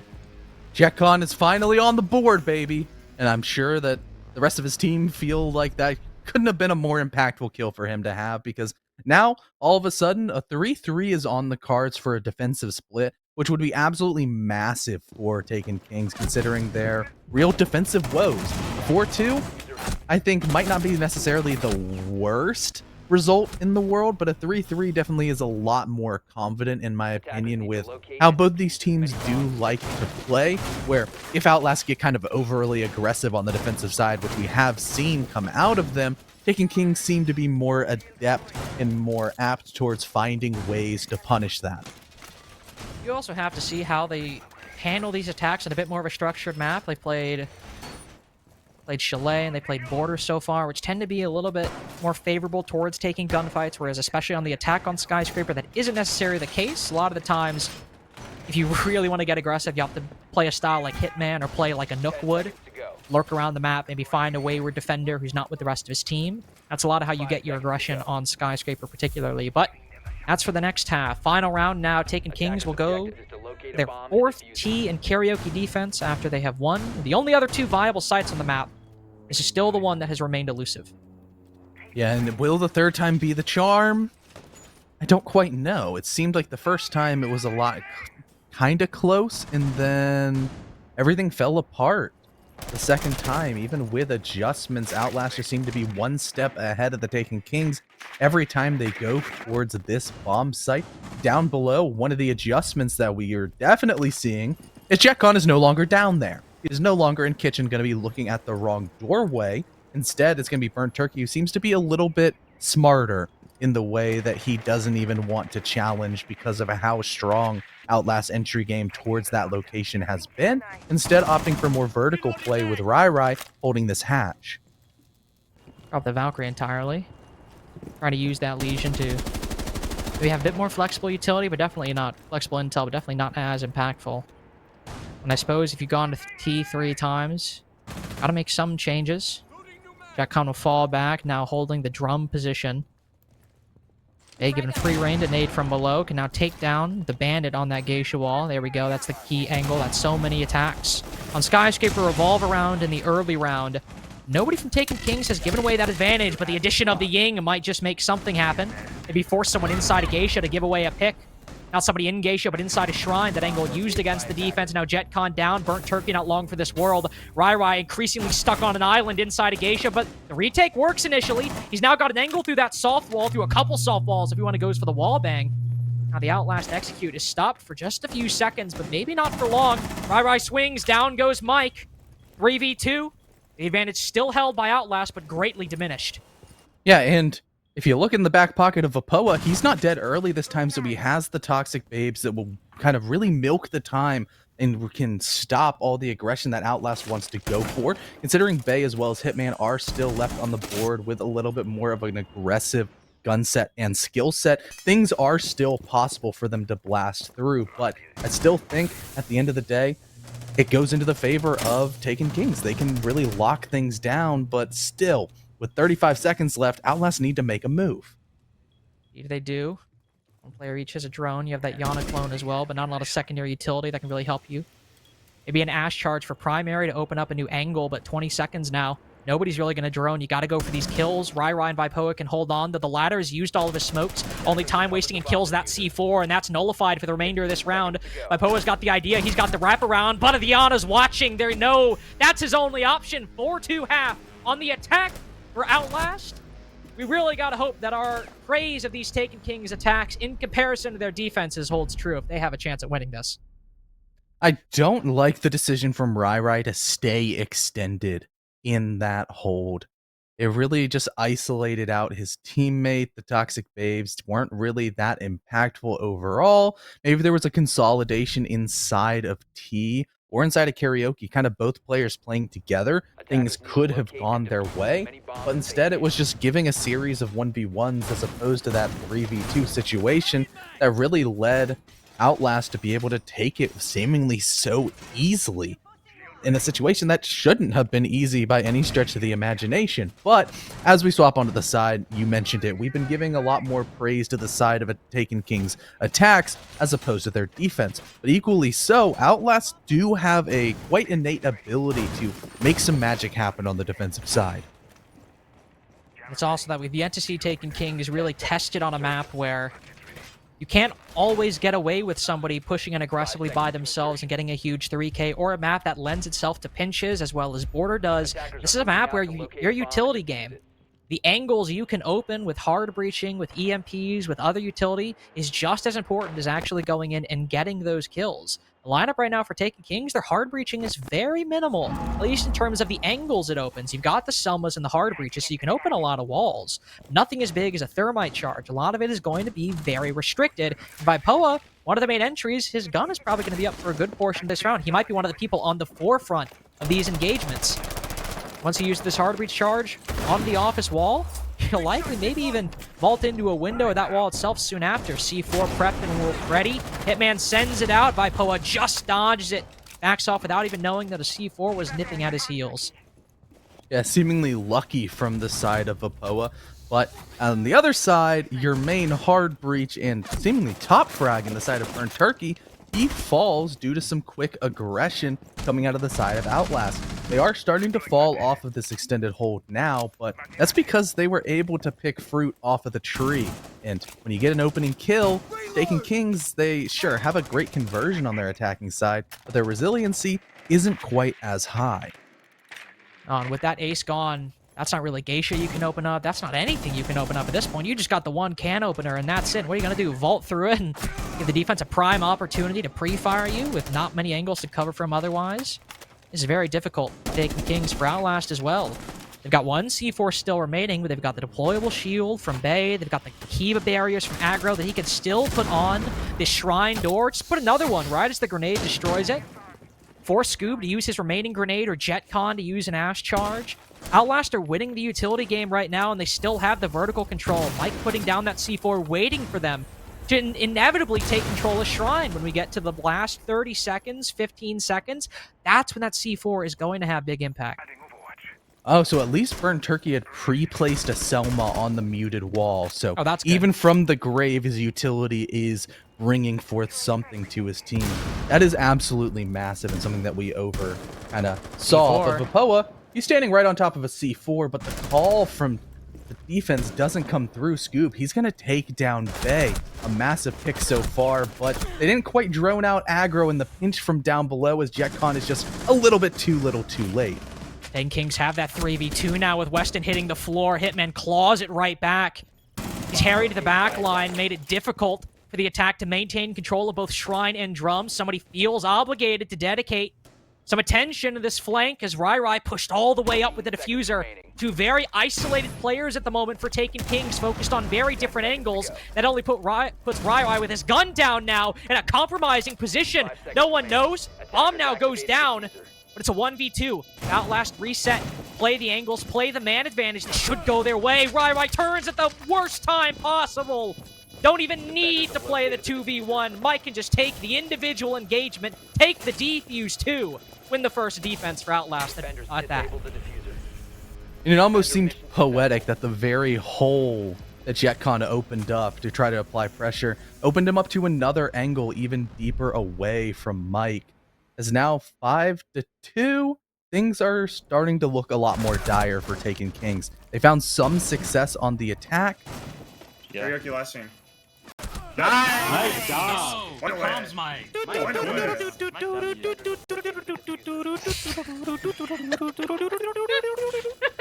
JetCon is finally on the board, baby. And I'm sure that the rest of his team feel like that couldn't have been a more impactful kill for him to have, because now, all of a sudden, a 3-3 is on the cards for a defensive split, which would be absolutely massive for Taken Kings, considering their real defensive woes. 4-2, I think, might not be necessarily the worst result in the world, but a 3-3 definitely is a lot more confident, in my opinion, with how both these teams do like to play, where if Outlast get kind of overly aggressive on the defensive side, which we have seen come out of them, Taken Kings seem to be more adept and more apt towards finding ways to punish that. You also have to see how they handle these attacks on a bit more of a structured map. They played Chalet and they played Border so far, which tend to be a little bit more favorable towards taking gunfights, whereas especially on the attack on Skyscraper, that isn't necessarily the case. A lot of the times, if you really want to get aggressive, you have to play a style like Hitman or play like a Nook would. Lurk around the map, maybe find a wayward defender who's not with the rest of his team. That's a lot of how you get your aggression on Skyscraper particularly, but that's for the next half. Final round now, Taken Kings will go their 4th T and karaoke defense after they have won the only other 2 viable sites on the map. This is still the one that has remained elusive. Yeah, and will the third time be the charm? I don't quite know. It seemed like the first time it was a lot kind of close, and then everything fell apart. The second time, even with adjustments, Outlast just seemed to be one step ahead of the Taken Kings every time they go towards this bomb site. Down below, one of the adjustments that we are definitely seeing is Jetcon is no longer down there. He is no longer in kitchen going to be looking at the wrong doorway. Instead, it's going to be Burnt Turkey, who seems to be a little bit smarter in the way that he doesn't even want to challenge because of how strong Outlast entry game towards that location has been, instead opting for more vertical play with Rai holding this hatch. Drop the Valkyrie entirely. Trying to use that Legion to maybe have a bit more flexible utility, but definitely not flexible intel, but definitely not as impactful. And I suppose if you've gone to T 3 times, gotta make some changes. Jetcon will fall back, now holding the drum position. They given free reign to nade from below, can now take down the bandit on that geisha wall. There we go, that's the key angle. That's so many attacks. On Skyscraper revolve around in the early round. Nobody from Taken Kings has given away that advantage, but the addition of the Ying might just make something happen. Maybe force someone inside a geisha to give away a pick. Not somebody in geisha, but inside a shrine. That angle used against the defense. Now Jetcon down. Burnt Turkey not long for this world. Rai increasingly stuck on an island inside a geisha, but the retake works initially. He's now got an angle through that soft wall, through a couple soft walls if he want to goes for the wall bang. Now the Outlast execute is stopped for just a few seconds, but maybe not for long. Rai swings. Down goes Mike. 3v2. The advantage still held by Outlast, but greatly diminished. Yeah, and if you look in the back pocket of Vapoa, he's not dead early this time, so he has the Toxic Babes that will kind of really milk the time and can stop all the aggression that Outlast wants to go for. Considering Bay as well as Hitman are still left on the board with a little bit more of an aggressive gun set and skill set, things are still possible for them to blast through, but I still think at the end of the day, it goes into the favor of Taken Kings. They can really lock things down, but still, with 35 seconds left, Outlast need to make a move. If they do, one player each has a drone. You have that Yana clone as well, but not a lot of secondary utility that can really help you. Maybe an Ash charge for primary to open up a new angle, but 20 seconds now. Nobody's really going to drone. You got to go for these kills. Rai and Vipoa can hold on to the ladder. He's used all of his smokes. Only time wasting and kills that C4, and that's nullified for the remainder of this round. Vipoa's got the idea. He's got the wraparound. But the Yana's watching. There, no, that's his only option. 4-2 on the attack for Outlast. We really got to hope that our praise of these Taken Kings attacks in comparison to their defenses holds true if they have a chance at winning this. I don't like the decision from Rai to stay extended in that hold. It really just isolated out his teammate. The Toxic Babes weren't really that impactful overall. Maybe there was a consolidation inside of T or inside of Karaoke, kind of both players playing together. Things could have gone their way, but instead it was just giving a series of 1v1s as opposed to that 3v2 situation that really led Outlast to be able to take it seemingly so easily in a situation that shouldn't have been easy by any stretch of the imagination. But as we swap onto the side, you mentioned it, we've been giving a lot more praise to the side of a Taken King's attacks as opposed to their defense. But equally so, Outlast do have a quite innate ability to make some magic happen on the defensive side. It's also that we've yet to see Taken Kings really tested on a map where you can't always get away with somebody pushing in aggressively by themselves and getting a huge 3K, or a map that lends itself to pinches as well as Border does. This is a map where your utility game, the angles you can open with hard breaching, with EMPs, with other utility, is just as important as actually going in and getting those kills. The lineup right now for Taken Kings, their hard breaching is very minimal, at least in terms of the angles it opens. You've got the Selmas and the hard breaches, so you can open a lot of walls. Nothing as big as a thermite charge. A lot of it is going to be very restricted. Vipoa, one of the main entries, his gun is probably going to be up for a good portion of this round. He might be one of the people on the forefront of these engagements. Once he uses this hard breach charge on the office wall, he'll likely maybe even vault into a window of that wall itself soon after. C4 prepped and ready. Hitman sends it out. Vipoa just dodges it. Backs off without even knowing that a C4 was nipping at his heels. Yeah, seemingly lucky from the side of Vapoa. But on the other side, your main hard breach and seemingly top frag in the side of Burnt Turkey, he falls due to some quick aggression coming out of the side of Outlast. They are starting to fall off of this extended hold now, but that's because they were able to pick fruit off of the tree. And when you get an opening kill, Taken Kings, they sure have a great conversion on their attacking side, but their resiliency isn't quite as high. With that ace gone, That's not really Geisha you can open up. That's not anything you can open up at this point. You just got the one can opener, and that's it. What are you going to do? Vault through it and give the defense a prime opportunity to pre-fire you with not many angles to cover from otherwise? This is very difficult taking Kings for Outlast as well. They've got one C4 still remaining, but they've got the deployable shield from Bay. They've got the Kiba barriers from Aggro that he can still put on this Shrine door. Just put another one right as the grenade destroys it. Force Scoob to use his remaining grenade or JetCon to use an Ash Charge. Outlast are winning the utility game right now, and they still have the vertical control. Mike putting down that C4, waiting for them to inevitably take control of Shrine when we get to the last 30 seconds, 15 seconds. That's when that C4 is going to have big impact. Oh, so at least Burnt Turkey had pre-placed a Selma on the muted wall. So that's good. Even from the grave, his utility is bringing forth something to his team. That is absolutely massive and something that we over kind of saw. But Vapoa, he's standing right on top of a C4, but the call from the defense doesn't come through. Scoop, he's going to take down Bay. A massive pick so far, but they didn't quite drone out Aggro, and the pinch from down below as JetCon is just a little bit too little too late. Then Kings have that 3v2 now with Weston hitting the floor. Hitman claws it right back. He's harried to the back line, made it difficult for the attack to maintain control of both Shrine and Drum. Somebody feels obligated to dedicate some attention to this flank as Rai pushed all the way up with the diffuser. Two very isolated players at the moment for taking Kings, focused on very different angles. That only puts Rai with his gun down now in a compromising position. No one knows. Bomb now goes down. But it's a 1v2. Outlast reset, play the angles, play the man advantage. This should go their way. Rai turns at the worst time possible. Don't even need to play the 2v1. Mike can just take the individual engagement, take the defuse too. Win the first defense for Outlast at that. And it almost seemed poetic that the very hole that JetCon opened up to try to apply pressure opened him up to another angle even deeper away from Mike. As now 5-2, things are starting to look a lot more dire for taking Kings. They found some success on the attack. Yeah. Karaoke last scene. Nice job. One away. Comms, Mike. One away.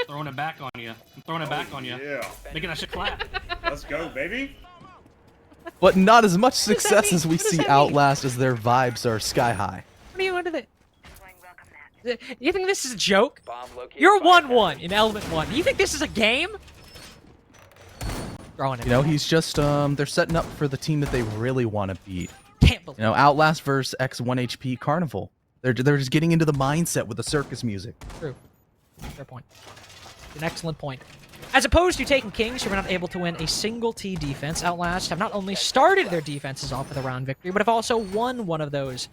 Throwing it back on you. I'm throwing it back on you. Yeah. Making that shit clap. Let's go, baby. But not as much success as we see Outlast, as their vibes are sky high. What do you want to do? You think this is a joke? You're 1-1 in Element 1. You think this is a game? Throwing it. You know, he's just, they're setting up for the team that they really want to beat. Can't believe You know, Outlast versus X1 HP Carnival. They're just getting into the mindset with the circus music. True. Fair point. An excellent point. As opposed to taking Kings, who were not able to win a single T defense, Outlast have not only started their defenses off with a round victory, but have also won one of those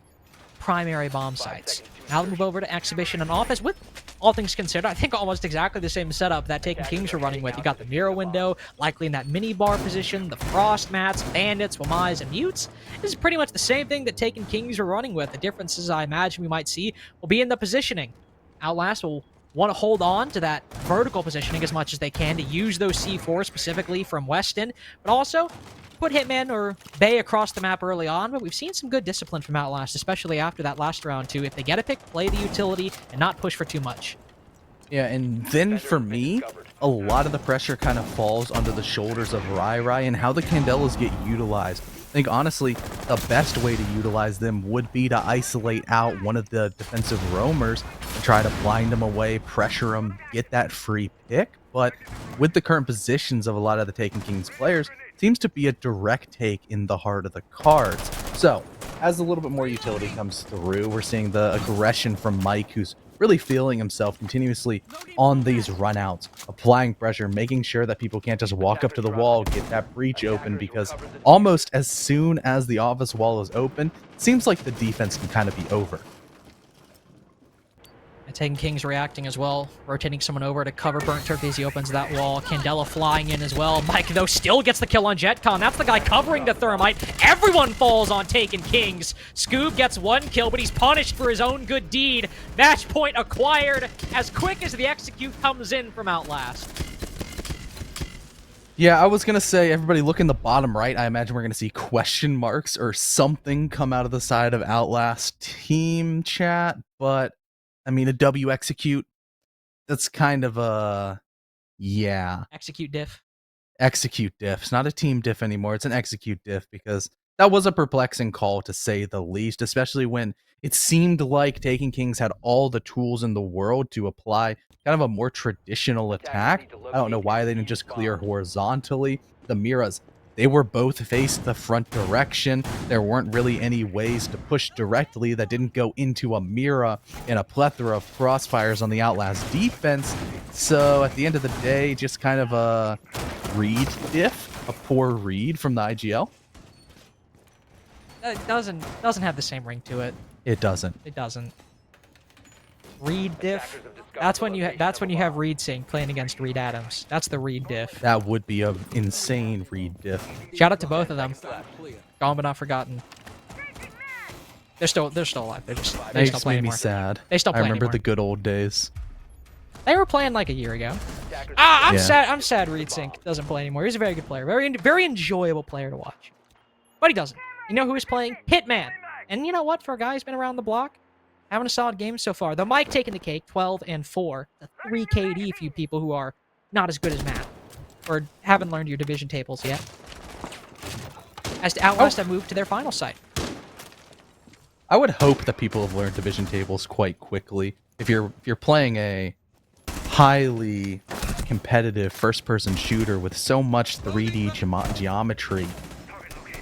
primary bomb sites. Now they move over to Exhibition and Office with, all things considered, I think almost exactly the same setup that Taken Kings were running with. You got the mirror window, likely in that mini bar position, the frost mats, bandits, Wamais, and mutes. This is pretty much the same thing that Taken Kings were running with. The differences I imagine we might see will be in the positioning. Outlast will want to hold on to that vertical positioning as much as they can to use those C4 specifically from Weston, but also put Hitman or Bay across the map early on. But we've seen some good discipline from Outlast, especially after that last round too. If they get a pick, play the utility and not push for too much. Yeah, and then for me, a lot of the pressure kind of falls onto the shoulders of Rai and how the Candelas get utilized. I think, honestly, the best way to utilize them would be to isolate out one of the defensive roamers and try to blind them away, pressure them, get that free pick. But with the current positions of a lot of the Taken Kings players, it seems to be a direct take in the heart of the cards. So, as a little bit more utility comes through, we're seeing the aggression from Mike, who's really feeling himself continuously on these runouts, applying pressure, making sure that people can't just walk up to the wall, get that breach open, because almost as soon as the office wall is open, it seems like the defense can kind of be over. And Taken King's reacting as well, rotating someone over to cover Burnt Turkey as he opens that wall. Candela flying in as well. Mike, though, still gets the kill on JetCon. That's the guy covering the Thermite. Everyone falls on Taken Kings. Scoob gets one kill, but he's punished for his own good deed. Match point acquired as quick as the execute comes in from Outlast. Yeah, I was going to say, everybody look in the bottom right. I imagine we're going to see question marks or something come out of the side of Outlast team chat, but I mean, a W execute, that's kind of a Yeah. Execute diff. Execute diff. It's not a team diff anymore. It's an execute diff because that was a perplexing call to say the least, especially when it seemed like Taken Kings had all the tools in the world to apply kind of a more traditional attack. I don't know why they didn't just clear horizontally. The Miras, they were both faced the front direction. There weren't really any ways to push directly that didn't go into a Mira in a plethora of crossfires on the Outlast defense. So at the end of the day, just kind of a read diff, a poor read from the IGL. It doesn't have the same ring to it. It doesn't. It doesn't. Reed diff. That's when you have Reed Singh playing against Reed Adams. That's the Reed diff. That would be an insane read diff. Shout out to both of them. Gone but not forgotten. They're still alive. They That still just play made me anymore. sad. They still play I remember anymore. the good old days. They were playing like a year ago. I'm Yeah. sad. I'm sad Reed Singh doesn't play anymore. He's a very good player. Very enjoyable player to watch. But he doesn't. You know who he's playing? Hitman. And you know what? For a guy who's been around the block, having a solid game so far. Though Mike taking the cake, 12 and 4. The 3 KD for you people who are not as good as Matt. Or haven't learned your division tables yet. As to Outlast have moved to their final site. I would hope that people have learned division tables quite quickly. If you're playing a highly competitive first-person shooter with so much 3D geometry,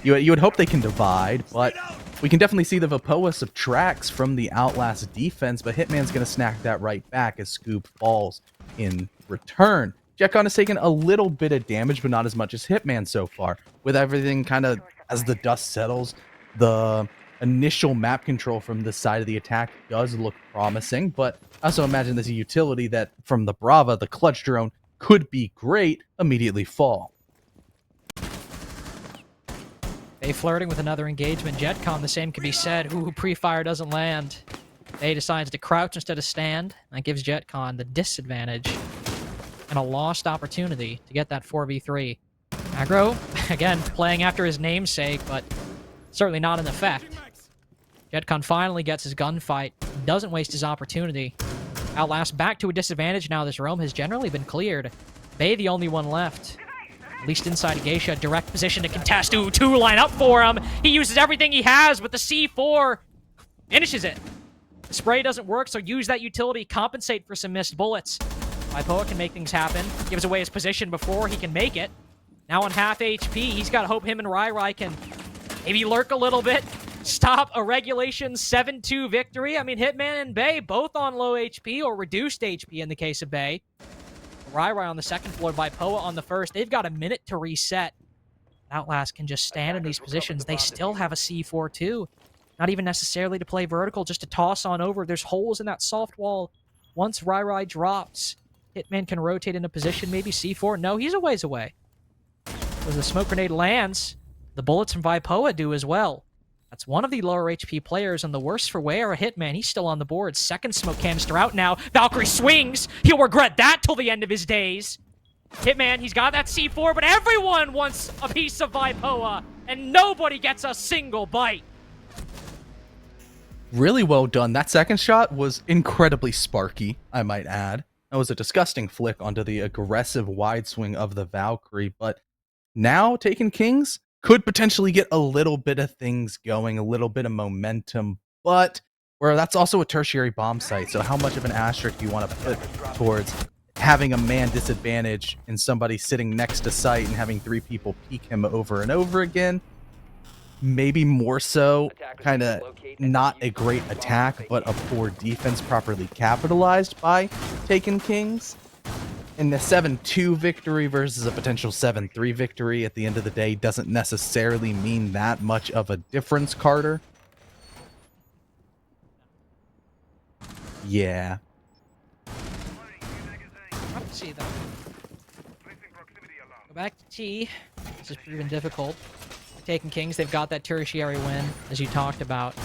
you would hope they can divide, but we can definitely see the Vapoa subtracts from the Outlast defense, but Hitman's going to snack that right back as Scoob falls in return. Jetcon has taken a little bit of damage, but not as much as Hitman so far. With everything kind of, as the dust settles, the initial map control from this side of the attack does look promising, but I also imagine there's a utility that from the Brava, the clutch drone, could be great, immediately fall. They flirting with another engagement. Jetcon, the same can be said. Ooh, pre-fire doesn't land. They decides to crouch instead of stand. That gives Jetcon the disadvantage and a lost opportunity to get that 4v3. Aggro, again, playing after his namesake, but certainly not in effect. Jetcon finally gets his gunfight. Doesn't waste his opportunity. Outlast back to a disadvantage now. This roam has generally been cleared. Bay the only one left. At least inside Geisha, direct position to contest. Ooh, 2 line up for him. He uses everything he has, but the C4 finishes it. The spray doesn't work, so use that utility, compensate for some missed bullets. Vipoa can make things happen. Gives away his position before he can make it. Now on half HP, he's got to hope him and Rai can maybe lurk a little bit. Stop a regulation 7-2 victory. I mean, Hitman and Bay both on low HP or reduced HP in the case of Bay. Rai on the second floor, Vipoa on the first. They've got a minute to reset. Outlast can just stand in these positions. They still have a C4 too. Not even necessarily to play vertical, just to toss on over. There's holes in that soft wall. Once Rai drops, Hitman can rotate into position, maybe C4. No, he's a ways away. As the smoke grenade lands, the bullets from Vipoa do as well. That's one of the lower HP players, and the worst for wear, Hitman. He's still on the board. Second smoke canister out now. Valkyrie swings. He'll regret that till the end of his days. Hitman, he's got that C4, but everyone wants a piece of Vipoa, and nobody gets a single bite. Really well done. That second shot was incredibly sparky, I might add. That was a disgusting flick onto the aggressive wide swing of the Valkyrie, but now Taken Kings could potentially get a little bit of things going, a little bit of momentum, but where that's also a tertiary bomb site, so how much of an asterisk do you want to put towards having a man disadvantage and somebody sitting next to site and having 3 people peek him over and over again? Maybe more so, kind of not a great attack, but a poor defense properly capitalized by Taken Kings. And the 7-2 victory versus a potential 7-3 victory at the end of the day doesn't necessarily mean that much of a difference, Carter. Yeah. Let's see, though. Go back to T. This has proven difficult. Taken Kings, they've got that tertiary win, as you talked about.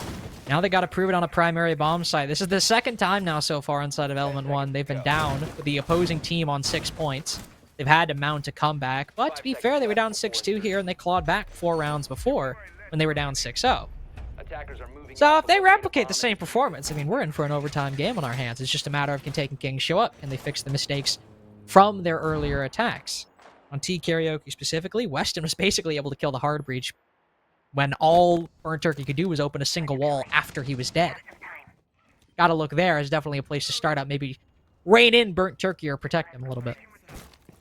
Now they got to prove it on a primary bomb site. This is the second time now so far inside of Element 1. They've been down with the opposing team on 6 points. They've had to mount a comeback, but to be fair, they were down 6-2 here, and they clawed back 4 rounds before when they were down 6-0. So if they replicate the same performance, I mean, we're in for an overtime game on our hands. It's just a matter of can Taken Kings show up? Can they fix the mistakes from their earlier attacks. On T Karaoke specifically, Weston was basically able to kill the hard breach when all Burnt Turkey could do was open a single wall after he was dead. Gotta look there as definitely a place to start out. Maybe rein in Burnt Turkey or protect him a little bit.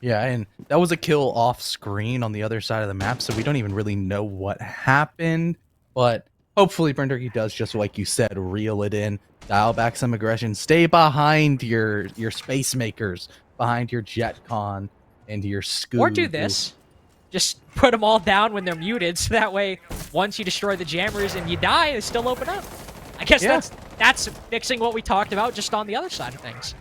Yeah, and that was a kill off screen on the other side of the map, so we don't even really know what happened. But hopefully Burnt Turkey does, just like you said, reel it in, dial back some aggression, stay behind your space makers, behind your Jetcon and your Scoob. Or do this. Just put them all down when they're muted, so that way, once you destroy the jammers and you die, they still open up. I guess that's fixing what we talked about just on the other side of things.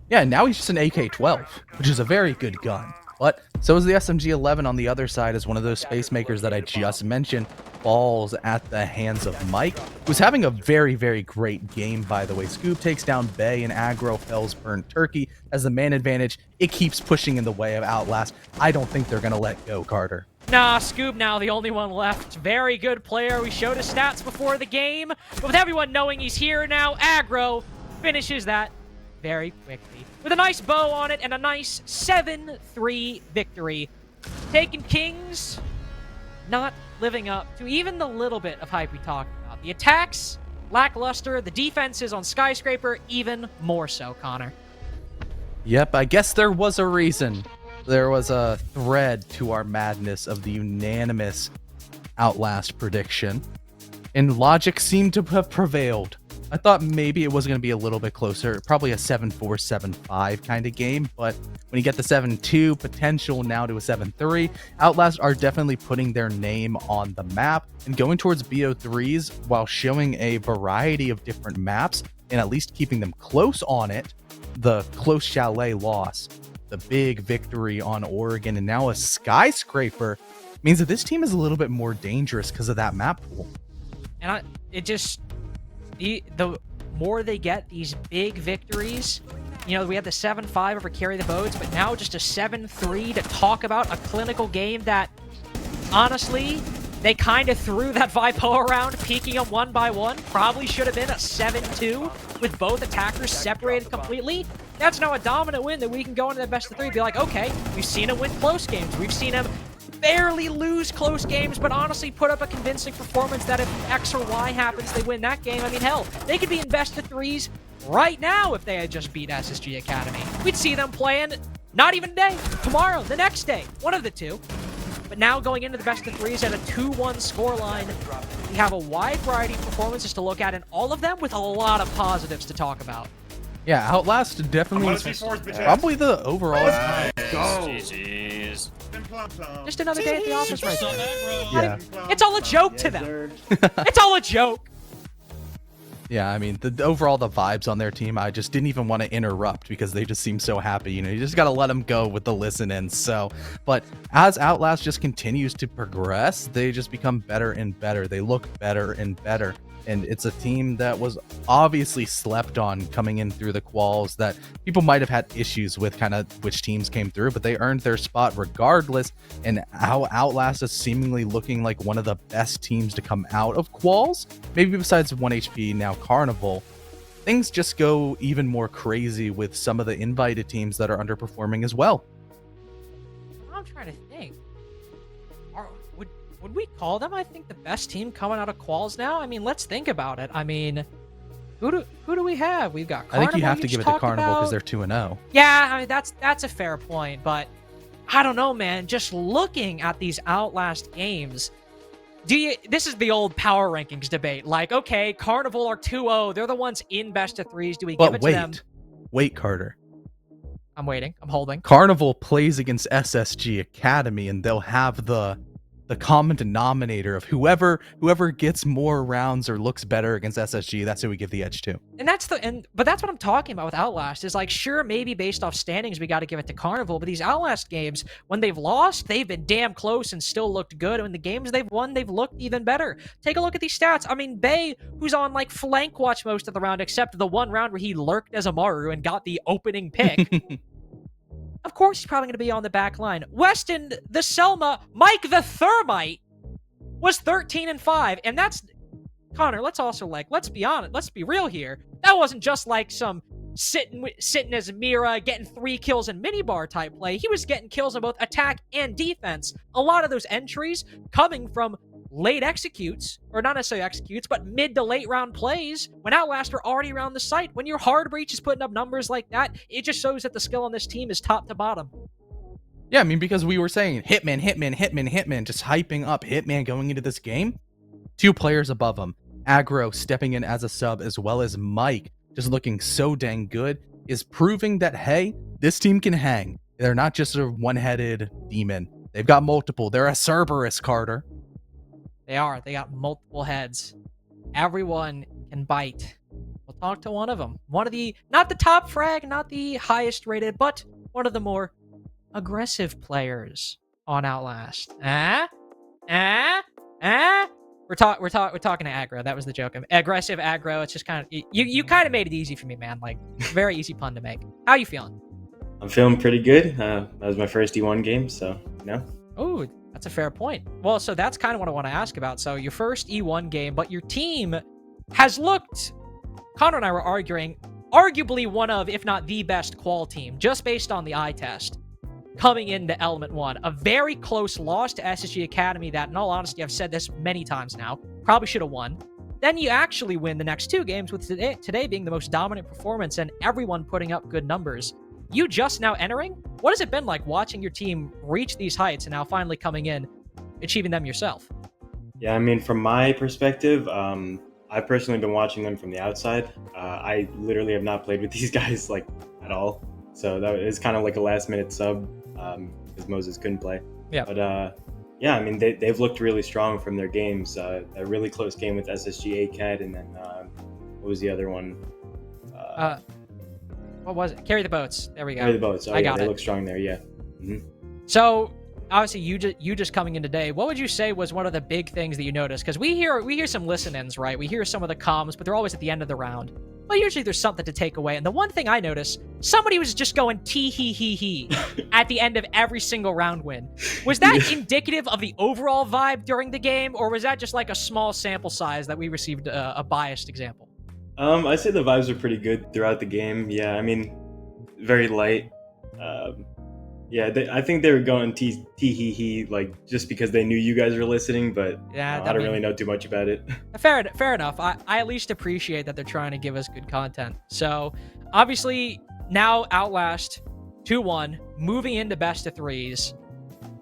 Yeah, now he's just an AK-12, which is a very good gun. But so is the SMG-11 on the other side, as one of those space makers that I just mentioned falls at the hands of Mike, who's having a very, very great game, by the way. Scoob takes down Bay and aggro fells Burnt Turkey. As the man advantage, it keeps pushing in the way of Outlast. I don't think they're going to let go, Carter. Nah, Scoob now the only one left. Very good player. We showed his stats before the game. But with everyone knowing he's here now, aggro finishes that very quickly with a nice bow on it and a nice 7-3 victory. Taken Kings, not living up to even the little bit of hype we talked about. The attacks, lackluster. The defenses on Skyscraper, even more so, Connor. Yep, I guess there was a reason. There was a thread to our madness of the unanimous Outlast prediction, and logic seemed to have prevailed. I thought maybe it was going to be a little bit closer, probably a 7-4, 7-5 kind of game, but when you get the 7-2 potential now to a 7-3, Outlast are definitely putting their name on the map and going towards BO3s while showing a variety of different maps and at least keeping them close on it. The close Chalet loss, the big victory on Oregon, and now a Skyscraper means that this team is a little bit more dangerous because of that map pool. And the more they get these big victories, you know, we had the 7-5 over Carry the Vods, but now just a 7-3 to talk about a clinical game that, honestly, they kind of threw that Vipo around, peeking them one by one. Probably should have been a 7-2 with both attackers separated completely. That's now a dominant win that we can go into the best of three and be like, okay, we've seen him win close games. We've seen him barely lose close games, but honestly put up a convincing performance that if X or Y happens, they win that game. I mean, hell, they could be in best of threes right now if they had just beat SSG Academy. We'd see them playing not even today, tomorrow, the next day, one of the two. But now going into the best of threes at a 2-1 scoreline, we have a wide variety of performances to look at in all of them with a lot of positives to talk about. Yeah, Outlast definitely probably the overall. GG's. Just another day at the office right now. Yeah. It's all a joke to them. It's all a joke. Yeah, I mean, the overall, the vibes on their team, I just didn't even want to interrupt because they just seem so happy. You know, you just got to let them go with the listen-in. So, but as Outlast just continues to progress, they just become better and better. They look better and better. And it's a team that was obviously slept on coming in through the quals, that people might have had issues with kind of which teams came through, but they earned their spot regardless. And how Outlast is seemingly looking like one of the best teams to come out of quals, maybe besides 1HP, now Carnival. Things just go even more crazy with some of the invited teams that are underperforming as well. I'm trying to think. Would we call them, I think, the best team coming out of quals now? I mean, let's think about it. I mean, who do we have? We've got Carnival. I think you have to give it to Carnival because they're 2-0. Yeah, I mean, that's a fair point, but I don't know, man. Just looking at these Outlast games, this is the old power rankings debate. Like, okay, Carnival are 2-0. They're the ones in best of threes. Do we give it to them? Wait, Carter. I'm waiting. I'm holding. Carnival plays against SSG Academy, and they'll have the common denominator of whoever gets more rounds or looks better against SSG, that's who we give the edge to. But that's what I'm talking about with Outlast, is like, sure, maybe based off standings we got to give it to Carnival, but these Outlast games, when they've lost, they've been damn close and still looked good, and in the games they've won, they've looked even better. Take a look at these stats. I mean, Bay, who's on like flank watch most of the round, except the one round where he lurked as Amaru and got the opening pick. Of course, he's probably going to be on the back line. Weston, the Selma, Mike the Thermite was 13-5. And that's, Connor, let's be honest. Let's be real here. That wasn't just like some sitting as Mira, getting 3 kills in minibar type play. He was getting kills on both attack and defense. A lot of those entries coming from late executes, or not necessarily executes, but mid to late round plays when Outlast were already around the site. When your hard breach is putting up numbers like that, it just shows that the skill on this team is top to bottom. Yeah, I mean, because we were saying Hitman, just hyping up Hitman going into this game. 2 players above him, Aggro stepping in as a sub, as well as Mike just looking so dang good, is proving that, hey, this team can hang. They're not just a one-headed demon. They've got multiple. They're a Cerberus, Carter. They are. They got multiple heads. Everyone can bite. We'll talk to one of them. One of the, not the top frag, not the highest rated, but one of the more aggressive players on Outlast. We're talking to aggro. That was the joke. Aggressive aggro. It's just kind of, you kind of made it easy for me, man. Like, very easy pun to make. How you feeling? I'm feeling pretty good. That was my first E1 game, so Oh, that's a fair point. Well, so that's kind of what I want to ask about. So your first E1 game, but your team has looked, Connor and I were arguing, arguably one of, if not the best qual team, just based on the eye test, coming into Element 1. A very close loss to SSG Academy that, in all honesty, I've said this many times now, probably should have won. Then you actually win the next 2 games, with today being the most dominant performance and everyone putting up good numbers. You just now entering? What has it been like watching your team reach these heights and now finally coming in, achieving them yourself? Yeah, I mean, from my perspective, I've personally been watching them from the outside. I literally have not played with these guys like at all, so that is kind of like a last-minute sub because Moses couldn't play. Yeah. But yeah, I mean, they've looked really strong from their games. A really close game with SSG ACAD, and then what was the other one? What was it? Carry the Boats. There we go. Carry the Boats. Oh, I got they it. look strong there. Yeah. Mm-hmm. So obviously, you just coming in today, what would you say was one of the big things that you noticed? Because we hear some listen-ins, right? We hear some of the comms, but they're always at the end of the round. But usually there's something to take away. And the one thing I noticed, somebody was just going tee-hee-hee-hee at the end of every single round win. Was that indicative of the overall vibe during the game, or was that just like a small sample size that we received a biased example? I'd say the vibes are pretty good throughout the game. Yeah, I mean, very light. Yeah, I think they were going tee-hee-hee, like, just because they knew you guys were listening, but Yeah, I don't really know too much about it. Fair enough. I at least appreciate that they're trying to give us good content. So, obviously, now Outlast 2-1, moving into best of 3s.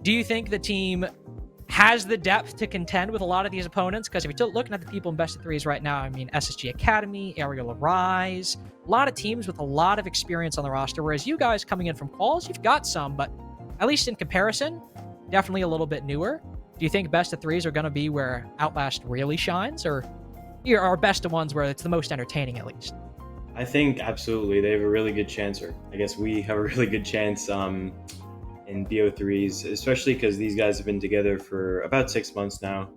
Do you think the team has the depth to contend with a lot of these opponents? Because if you're looking at the people in best of 3s right now, I mean, SSG Academy, Aerial Arise, a lot of teams with a lot of experience on the roster, whereas you guys coming in from quals, you've got some, but at least in comparison, definitely a little bit newer. Do you think best of 3s are going to be where Outlast really shines, or are best of 1s where it's the most entertaining at least? I think absolutely they have a really good chance, or I guess we have a really good chance in BO3s, especially because these guys have been together for about 6 months now.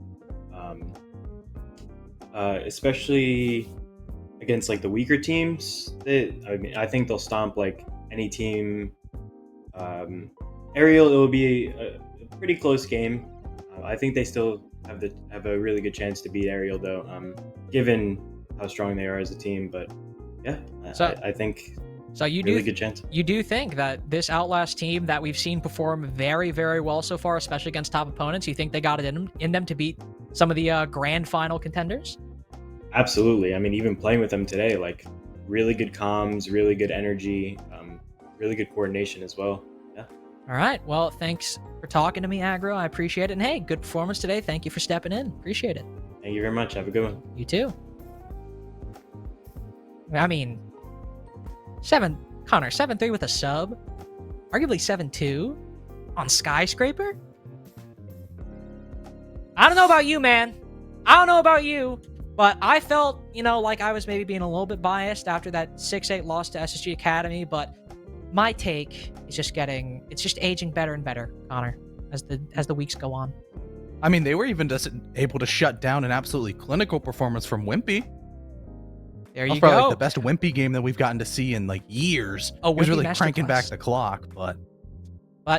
Especially against like the weaker teams, I think they'll stomp like any team. Aerial, it will be a pretty close game. I think they still have a really good chance to beat Aerial though, given how strong they are as a team. But yeah, I think. So you really good chance. You do think that this Outlast team that we've seen perform very, very well so far, especially against top opponents, you think they got it in them to beat some of the grand final contenders? Absolutely. I mean, even playing with them today, like really good comms, really good energy, really good coordination as well. Yeah. All right. Well, thanks for talking to me, Aggro. I appreciate it. And hey, good performance today. Thank you for stepping in. Appreciate it. Thank you very much. Have a good one. You too. I mean, 7-3 with a sub, arguably 7-2 on Skyscraper. I don't know about you, man. I don't know about you, but I felt, like I was maybe being a little bit biased after that 6-8 loss to SSG Academy, but my take is just aging better and better, Connor, as the weeks go on. I mean, they were even just able to shut down an absolutely clinical performance from Wimpy. There That's you probably go. like the best Wimpy game that we've gotten to see in like years. Oh, he was Wimpy really cranking masterclass. back the clock, but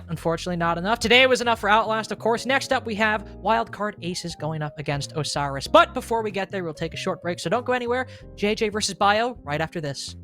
unfortunately not enough. Today was enough for Outlast, of course. Next up, we have Wildcard Aces going up against Osiris. But before we get there, we'll take a short break, so don't go anywhere. JJ versus Bio right after this.